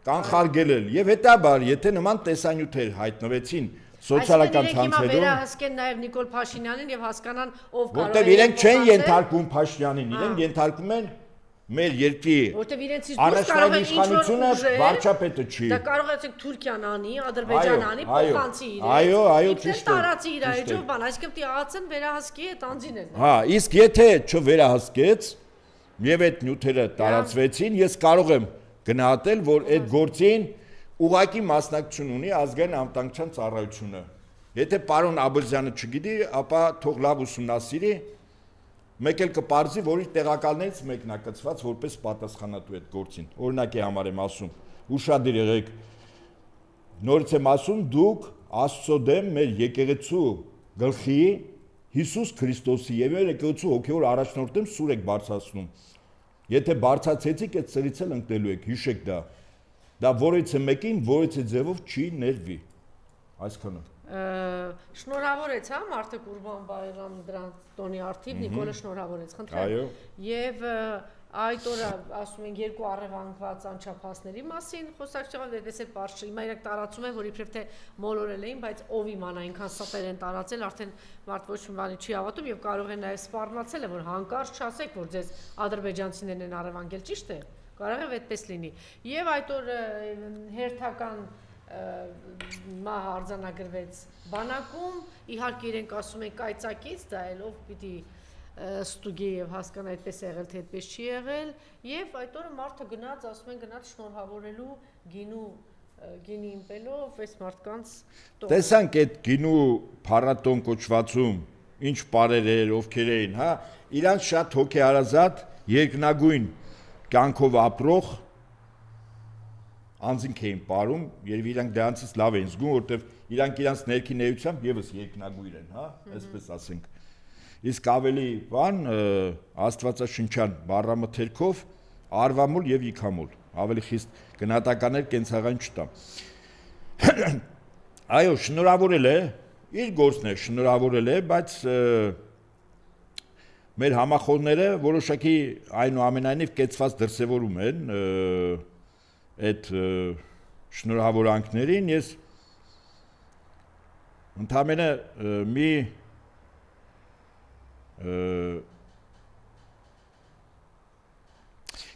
կանխարգելել եւ հետաբար, եթե նման տեսանյութեր հայտնվեցին սոցիալական ցանցերում, վերահսկեն նաեւ Նիկոլ Փաշինյանին եւ հասկանան ով կարող է։ Որտեւ իրենք չեն ենթարկվում Փաշինյանին, իրենք ենթարկվում են մեր երկրի առաջնային իշխանությունը վարչապետը չի։ Դա կարող է ասեք Թուրքիան անի, Ադրբեջան անի, փոխանցի իրեն։ Այո, ճիշտ է։ Տարածի իր էջով բան, այսինքն պիտի ԱԱՑ-ն վերահսկի այդ անձին էլ։ Հա, իսկ եթե չվերահսկեց եւ այդ նյութերը տարածվեցին, ես կարող եմ գնահատել, որ այդ գործին ուղակի մասնակցություն ունի ազգային անվտանգության ծառայությունը։ Եթե պարոն Աբազյանը չգիտի, ապա թող լավ ուսումնասիրի, մեկ էլ կպարզի, որ իր տեղակալներից մեկն է կցված որպես պատասխանատու այդ գործին։ Օրինակի համար եմ ասում, ուշադիր եղեք։ Նորից եմ ասում, դուք Աստծո դեմ մեր եկեղեցու գլխի Հիսուս Քրիստոսի եւ մեր եկեղեցու հոգեոր առաջնորդեմ սուր եք բարձրացնում։ Եթե բարձրացեցիք, այդ սրից էլ ընկնելու եք, հիշեք դա։ Դա որևիցե մեկին որևիցե ձևով չի ներվի։ Այսքանը։ Շնորհավորեց, հա, Մարտը Կուրբան Բայրամ դրան տոնի արդիվ Նիկոլը շնորհավորեց, խնդրեմ։ Այո։ Եվ Այդ օրը ասում են երկու առևանգված անչափահասների մասին, խոսակ չեղավ դες է բարձ չէ։ Հիմա իրենք տարածում են, որ իբրև թե մոլորել էին, բայց ով իմանա այնքան սատեր են տարածել, արդեն մարդ ոչ մի բանի չի հավատում եւ կարող է նաեւ սպառնացել է, որ հանկարծ չասեք, որ ձեզ ադրբեջանցիներն են առևանգել, ճիշտ է։ Կարող է այդպես լինի։ Եվ այդ օրը հերթական մահ արձանագրվեց բանակում, իհարկե իրենք ասում են կայծակից, դա էլ ով պիտի ստուգի եւ հասկանա այդպես է եղել թե այդպես չի եղել, եւ այդ օրը մարդը գնաց, ասում են գնաց շնորհավորելու գինի իմպելով այս մարդկանց տոն։ Տեսանք այդ գինու փառատոն կոչվածում ինչ բարեր էր, ովքեր էին, հա, իրանց շատ հոգեհարազատ երկնագույն կյանքով ապրող անձինք էին ապրում, երբ իրանք դրանցից լավ էին զգում, որտեվ իրանք իրանց ներքին էությամբ եւս երկնագույն են, հա, այսպես ասենք։ Իսկ ավելի բան աստվածաշնչյան բառամթերքով արվամոլ եւ իքամոլ, ավելի խիստ գնահատականներ կենցաղային չտա։ Այո, շնորհավորել է, իր գործն է շնորհավորել է, բայց մեր համախոհները որոշակի այնուամենայնիվ կեցված դրսևորում են այդ շնորհավորանքներին, ես ընդամենը մի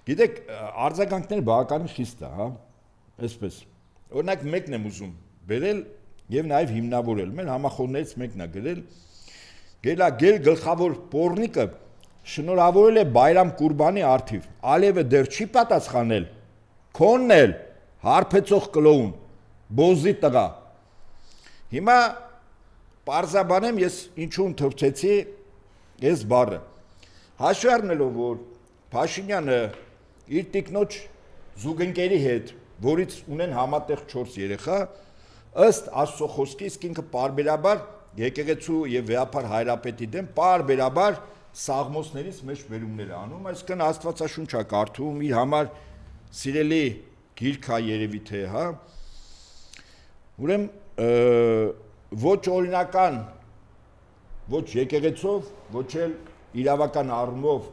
գիտեք, արձագանքները բավականին խիստ է, հա, այսպես։ Օրինակ մեկն եմ ուզում բերել եւ նաեւ հիմնավորել, մեր համախոհներից մեկն է գրել, գել գլխավոր պոռնիկը շնորհավորել է Բայրամ Կուրբանի արթիվ, Ալիևը դեռ չի պատասխանել, քոնն էլ հարբեցող կլոուն, բոզի տղա։ Հիմա պարզաբանեմ ես ինչու ընդհանրեցի այս բառը։ Հաշվի առնելով, որ Փաշինյանը իր տիկնոջ զուգընկերի հետ, որից ունեն համատեղ 4 երեխա, ըստ Աստծո խոսքի, իսկ ինքը պարբերաբար եկեղեցու եւ վեհապար հայրապետի դեմ պարբերաբար սաղմոսներից մեջ վերումներ անում, այսինքն Աստվածաշունչ է կարդում, իր համար սիրելի գիրք է երևի թե, հա։ Ուրեմն ոչ օրինական, ոչ եկեղեցով, ոչ էլ իրավական առումով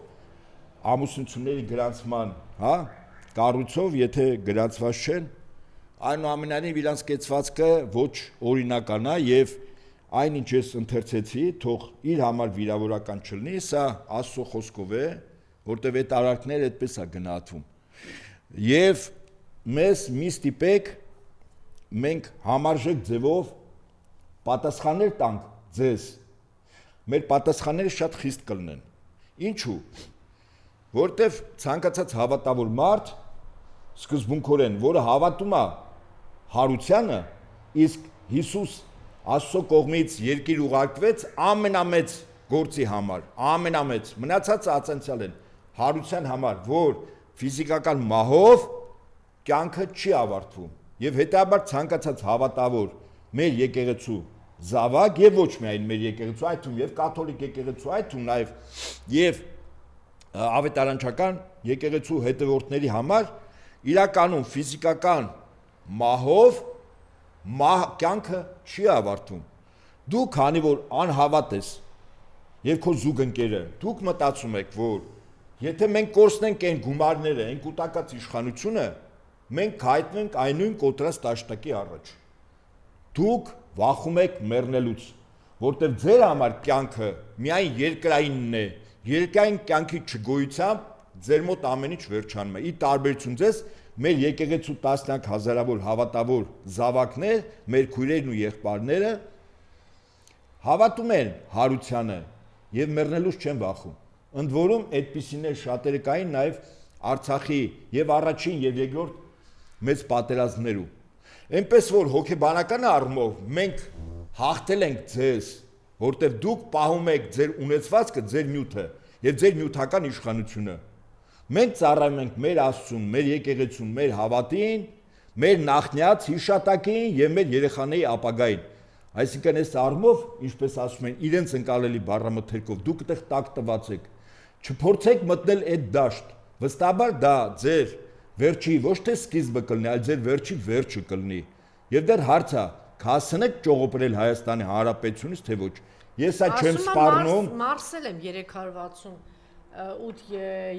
ամուսնությունների գրանցման, հա, կառույցով, եթե գրանցված չեն, այնուամենայնիվ իրանց կեցվածքը ոչ օրինական է եւ այն ինչ ես ընթերցեցի, թող իր համար վիրավորական չլինի, սա Աստծո խոսքով է, որտեղ այդ արարքները այդպես է գնահատվում։ Եվ մեզ մի ստիպեք մենք համարժեք ձևով պատասխաններ տանք ձեզ։ Մեր պատասխանները շատ խիստ կլինեն։ Ինչու՞։ Որտեղ ցանկացած հավատավոր մարդ սկզբունքորեն, որը հավատում է հարությանը, իսկ Հիսուս Աստծո կողմից երկիր ուղարկվեց ամենամեծ գործի համար, ամենամեծ, մնացածը ացենցիալ են, հարության համար, որ ֆիզիկական մահով կյանքը չի ավարտվում, եւ հետաբար ցանկացած հավատավոր մեր եկեղեցու զավակ եւ ոչ միայն մեր եկեղեցու, այդ թվում եւ կաթոլիկ եկեղեցու, այդ թվում նաեւ եւ ավետարանչական եկեղեցու հետևորդների համար իրականում ֆիզիկական մահով կյանքը չի ավարտվում։ Դու քանի որ անհավատ ես եւ քո զուգընկերը, դուք մտածում եք, որ եթե մենք կորցնենք այն գումարները, այն կուտակած իշխանությունը, մենք կհայտնենք այն նույն կոտրած տաշտակի առաջ։ Դուք վախում եք մեռնելուց, որտեղ ձեր համար կյանքը միայն երկրայինն է, երկրային կյանքի չգոյությամբ ձեր մոտ ամեն ինչ վերջանում է։ Ի տարբերություն ձեզ մեր եկեղեցու տասնյակ հազարավոր հավատավոր զավակներ, մեր քույրերն ու եղբայրները հավատում են հարությանը եւ մեռնելուց չեն վախում։ Ընդ որում այդպիսիներ շատերը կային նաեւ Արցախի եւ առաջին եւ երկրորդ մեծ պատերազմներում։ Էնպես որ հոգեբանական առումով մենք հաղթել ենք ձեզ, որտեղ դուք պահում եք ձեր ունեցվածքը, ձեր նյութը եւ ձեր նյութական իշխանությունը։ Մենք ծառայում ենք մեր Աստծուն, մեր եկեղեցուն, մեր հավատին, մեր նախնյաց հիշատակին եւ մեր երեխաների ապագային։ Այսինքն այս առումով, ինչպես ասում են, իրենց ընկալելի բառամթերքով դուք այդտեղ տակ տված եք։ Չփորձեք մտնել այդ դաշտ։ Վստահաբար դա ձեր վերջի ոչ թե սկիզբը կլինի, այլ ձեր վերջի վերջը կլինի։ Եվ դեռ հարց է, կհասցնեք ճողոպրել Հայաստանի Հանրապետությունից թե ոչ։ Ես այդ չեմ սպառնում։ Մարսել եմ 360 8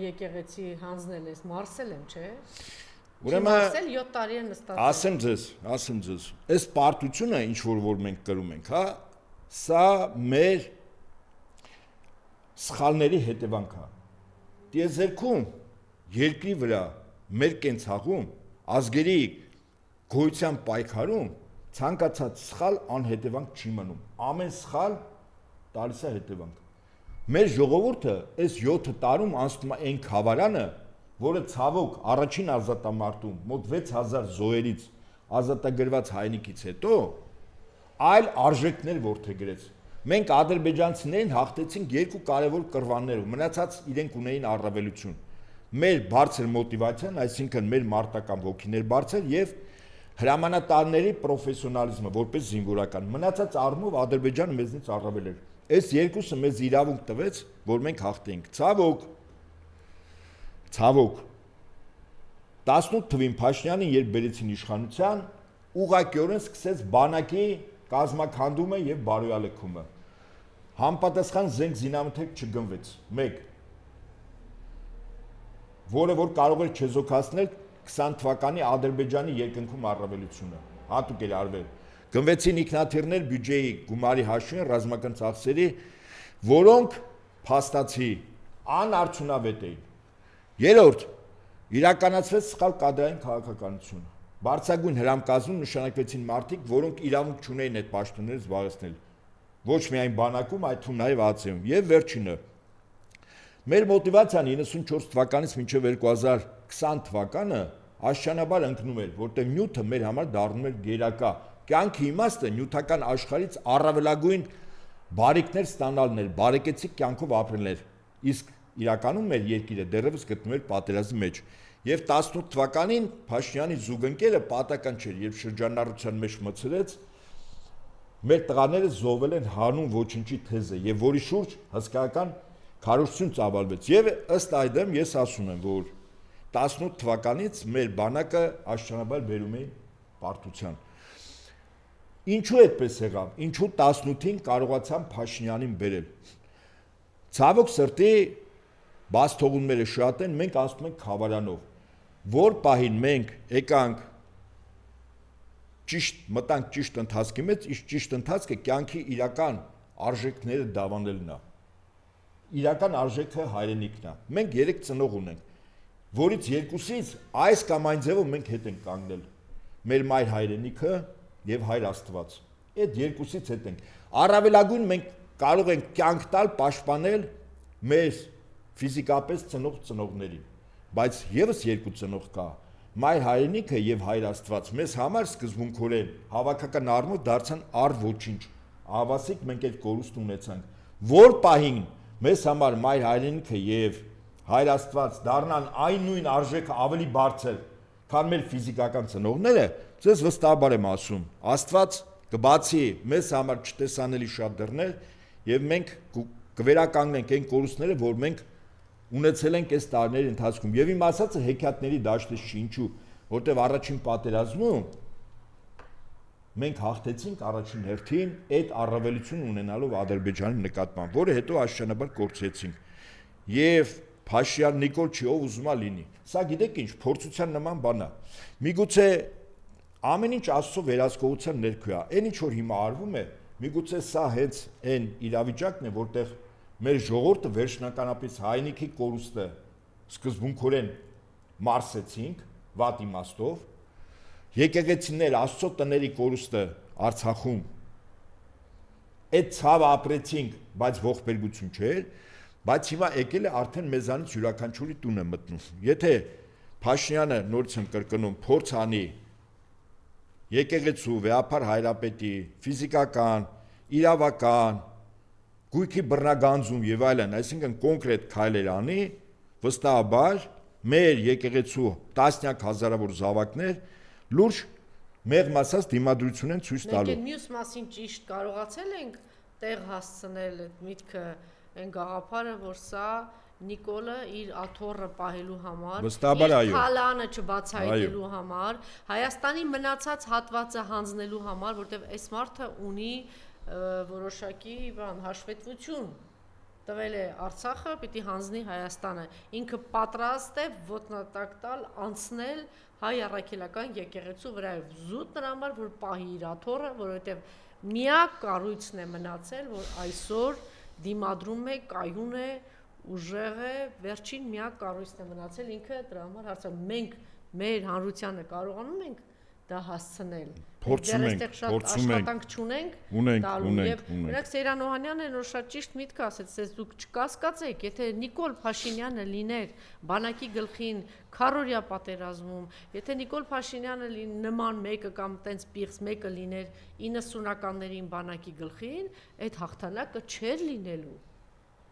եկեղեցի հանձնել ես, մարսել եմ, չէ։ Ուրեմն մարսել 7 տարի է նստած։ ասեմ ձեզ, այս պարտությունը ինչ որ մենք կրում ենք, հա, սա մեր սխալների հետևանք է։ Տիեզերքում երկրի վրա մեր կենցաղում ազգերի գոյության պայքարում ցանկացած սխալ անհետևանք չի մնում։ Ամեն սխալ տալիս է հետևանք։ Մեր ժողովուրդը այս 7 տարում անցնում է այն խավարանը, որը ցավոք առաջին ազատամարտում մոտ 6000 զոհերից ազատագրված հայնիկից հետո այլ արժեքներ որդեգրեց։ Մենք ադրբեջանցիներին հաղթեցինք երկու կարևոր կռվաններով, մնացած իրենք ունեին առավելություն։ Մեր բարձր մոտիվացիան, այսինքն մեր մարտական ոգիներ բարձր եւ հրամանատարների պրոֆեսիոնալիզմը որպես զինվորական, մնացած առումով Ադրբեջանը մեզնից առավել էր։ Այս երկուսը մեզ իրավունք տվեց, որ մենք հաղթենք։ Ցավոք 18 թվին Փաշինյանին երբ բերեցին իշխանության, ուղղակիորեն սկսեց բանակի կազմաքանդումը եւ բարոյալքումը։ Համապատասխան զենք զինամթերք չգնվեց։ 1 որը որ կարող էր չեզոքացնել 20 թվականի Ադրբեջանի երկնքում առավելությունը, հատուկ էր արվել։ Գնվեցին ինքնաթիռներ բյուջեի գումարի հաշվին ռազմական ծախսերի, որոնք փաստացի անարդյունավետ էին։ Երրորդ, իրականացվեց սխալ կադրային քաղաքականությունը։ Բարձրագույն հրամկազմում նշանակվեցին մարդիկ, որոնք իրավունք չունեին այդ պաշտոնները զբաղեցնել։ Ոչ միայն բանակում, այլ թվում նաև ԱՑ-ում։ Եվ վերջինը, մեր մոտիվացիան 94 թվականից մինչև 2020 թվականը աստիճանաբար ընկնում էր, որտեղ նյութը մեր համար դառնում էր գերակա։ Կյանքի իմաստը նյութական աշխարհից առավելագույն բարիքներ ստանալն էր, բարեկեցիկ կյանքով ապրելն էր։ Իսկ իրականում մեր երկիրը դեռևս գտնվում էր պատերազմի մեջ։ Եվ 18 թվականին Փաշինյանի զուգընկերը պատական չէր, երբ շրջանառության մեջ մցրեց մեր տղաները զոհվել են հանուն ոչնչի թեզը եւ որի շուրջ հսկայական քարոզություն ծավալվեց։ Եվ ըստ այդմ ես ասում եմ, որ 18 թվականից մեր բանակը աստիճանաբար բերում է պարտության։ Ինչու այդպես եղավ։ Ինչու 18-ին կարողացան Փաշինյանին բերել։ Ցավոք սրտի բաց թողունները շատ են, մենք ասում ենք խավարանով։ Որ պահին մենք եկանք մտանք ճիշտ ընթացքի մեջ, իսկ ճիշտ ընթացքը կյանքի իրական արժեքները դավանելն է։ Իրական արժեքը հայրենիքն է։ Մենք 3 ծնող ունենք, որից երկուսից այս կամ այն ձևով մենք հետ ենք կանգնել։ Մեր մայր հայրենիքը եւ հայր Աստված։ Այդ երկուսից հետ ենք։ Առավելագույն մենք կարող ենք կյանք տալ, պաշտպանել մեր ֆիզիկապես ծնողներին, բայց եւս 2 ծնող կա։ Մայր հայրենիքը եւ հայր Աստված մեզ համար սկզբունքորեն հավաքական առումով դարձան ոչինչ։ Ավասիկ մենք այդ կորուստ ունեցանք։ Որ պահին մեզ համար մայր հայրենիքը եւ հայր Աստված դառնան այն նույն արժեքը ավելի բարձր, քան մեր ֆիզիկական ծնողները, ձեզ վստահաբար եմ ասում, Աստված կբացի մեզ համար չտեսանելի շատ դռներ եւ մենք կվերականգնենք այն կորուստները, որ մենք ունեցել ենք այս տարիների ընթացքում։ Եվ իմ ասածը հեքիաթների դաշտից չի, ինչու, որտեղ առաջին պատերազմում մենք հաղթեցինք առաջին հերթին այդ առավելություն ունենալով Ադրբեջանի նկատմամբ, որը հետո աստիճանաբար կորցրեցինք։ Եվ Փաշինյան Նիկոլ չի, ով ուզում է լինի։ Սա գիտեք ինչ, փորձության նման բան է։ Միգուցե ամեն ինչ Աստծո վերահսկողության ներքո է։ Այն ինչ որ հիմա արվում է, միգուցե սա հենց այն իրավիճակն է, որտեղ մեր ժողովուրդը վերջնականապես հայնիկի կորուստը սկզբունքորեն մարսեցինք վատ իմաստով, եկեղեցիներ Աստծո տների կորուստը Արցախում այդ ցավը ապրեցինք, բայց ողբերգություն չէր, բայց հիմա եկել է արդեն մեզանից յուրաքանչյուրի տուն է մտնում։ Եթե Փաշինյանը նորից եմ կրկնում, փորձ անի եկեղեցու, վեհապար հայրապետի, ֆիզիկական, իրավական, գույքի բռնագանձում եւ այլն, այսինքն կոնկրետ քայլեր անի, վստահաբար մեր եկեղեցու տասնյակ հազարավոր զավակներ լուրջ մեղմ ասած դիմադրություն են ցույց տալու։ Մենք մյուս մասին ճիշտ կարողացել ենք տեղ հասցնել այդ միտքը, այն գաղափարը, որ սա Նիկոլը իր աթոռը պահելու համար, իր թալանը չբացահայտելու համար, Հայաստանի մնացած հատվածը հանձնելու համար, որտեղ այս մարդը ունի որոշակի հաշվետվություն տվել է Արցախը, պիտի հանձնի Հայաստանը։ Ինքը պատրաստ է ոտնատակ տալ, անցնել հայ առաքելական եկեղեցու վրայով։ Զուտ նրա համար, որ պահի իր աթոռը, որովհետև միակ կառույցն է մնացել, որ այսօր դիմադրում է, կայուն է, ուժեղ է, վերջին միակ կառույցն է մնացել, ինքը դրա համար հարցը մենք մեր հանրությանը կարողանում ենք դա հասցնել։ Փորձում ենք, աշխատանք չունենք, ունենք։ Օրինակ Սեյրան Օհանյանը նոր շատ ճիշտ միտք ասեց, ասեց դուք չկասկածեք, եթե Նիկոլ Փաշինյանը լիներ բանակի գլխին քառորյա պատերազմում, եթե Նիկոլ Փաշինյանը նման մեկը կամ տենց պիղծ մեկը լիներ 90-ականներին բանակի գլխին, այդ հաղթանակը չէր լինելու։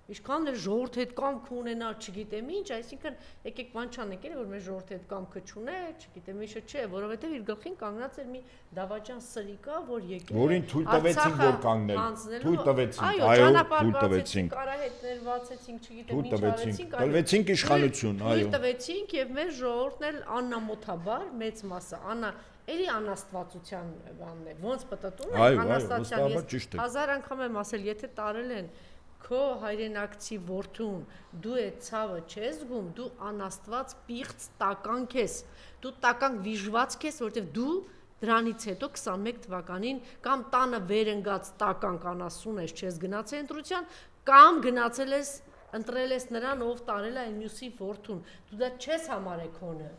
Ինչքան էլ ժողովուրդը հետ կամք ունենա, չգիտեմ ինչ, այսինքն եկեք բան չանենք, որ մեր ժողովուրդը հետ կամքը չունե, չգիտեմ ինչը չէ, որովհետև իր գլխին կանգնած էր մի դավաճան սրիկա, որ եկել որին թույլ տվեցինք որ կանգնել, թույլ տվեցինք, այո, թույլ տվեցինք, կարահետներ բացեցինք, չգիտեմ ինչ արեցինք, տվեցինք իշխանություն, այո, թույլ տվեցինք եւ մեր ժողովուրդն էլ աննամոթաբար մեծ մասը, էլի անաստվածության բանն է, ոնց պատտում է անաստվածության, ես 1000 անգամ եմ ասել, եթե տարել են քո հայրենակցի որդուն, դու այդ ցավը չես զգում, դու անաստված պիղծ տականք ես, դու տականք վիժված ես, որովհետև դու դրանից հետո 21 թվականին կամ տանը վերընկած տականք անասուն ես, չես գնացել ընտրության, կամ գնացել ես, ընտրել ես նրան, ով տարել է այն մյուսի որդուն, դու դա չես համարել քոնը,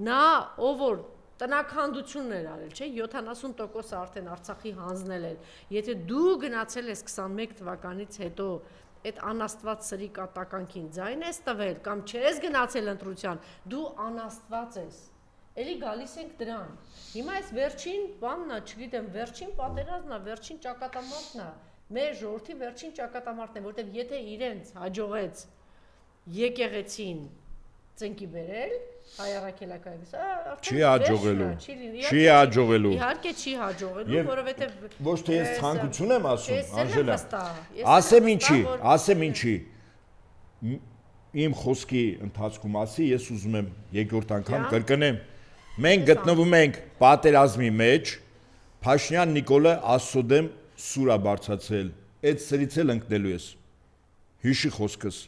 նա ով որ տնաքանդությունն էր արել, չէ, 70% արդեն Արցախի հանձնել էր, եթե դու գնացել ես 21 թվականից հետո այդ անաստված սրի կատականքին ձայն ես տվել, կամ չես գնացել ընտրության, դու անաստված ես, էլի գալիս ենք դրան, հիմա այս վերջին բանն է, չգիտեմ, վերջին պատերազմն է, վերջին ճակատամարտն է, մեր ժողովրդի վերջին ճակատամարտն է, որտեղ եթե իրենց հաջողեց եկեղեցին ծնկի բերել, հայ առաքելական, չի հաջողելու, իհարկե չի հաջողելու, որովհետև ոչ թե ես ցանկություն եմ ասում, Անժելա, ասեմ ինչի, իմ խոսքի ընթացքում ասի, ես ուզում եմ երկրորդ անգամ կրկնեմ, մենք գտնվում ենք պատերազմի մեջ, Փաշինյան Նիկոլը Աստծո դեմ սուր է բարձրացել, այդ սրից էլ ընկնելու ես, հիշի խոսքս,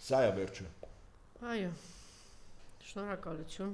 սա է վերջը։ Այո, շնորհակալություն։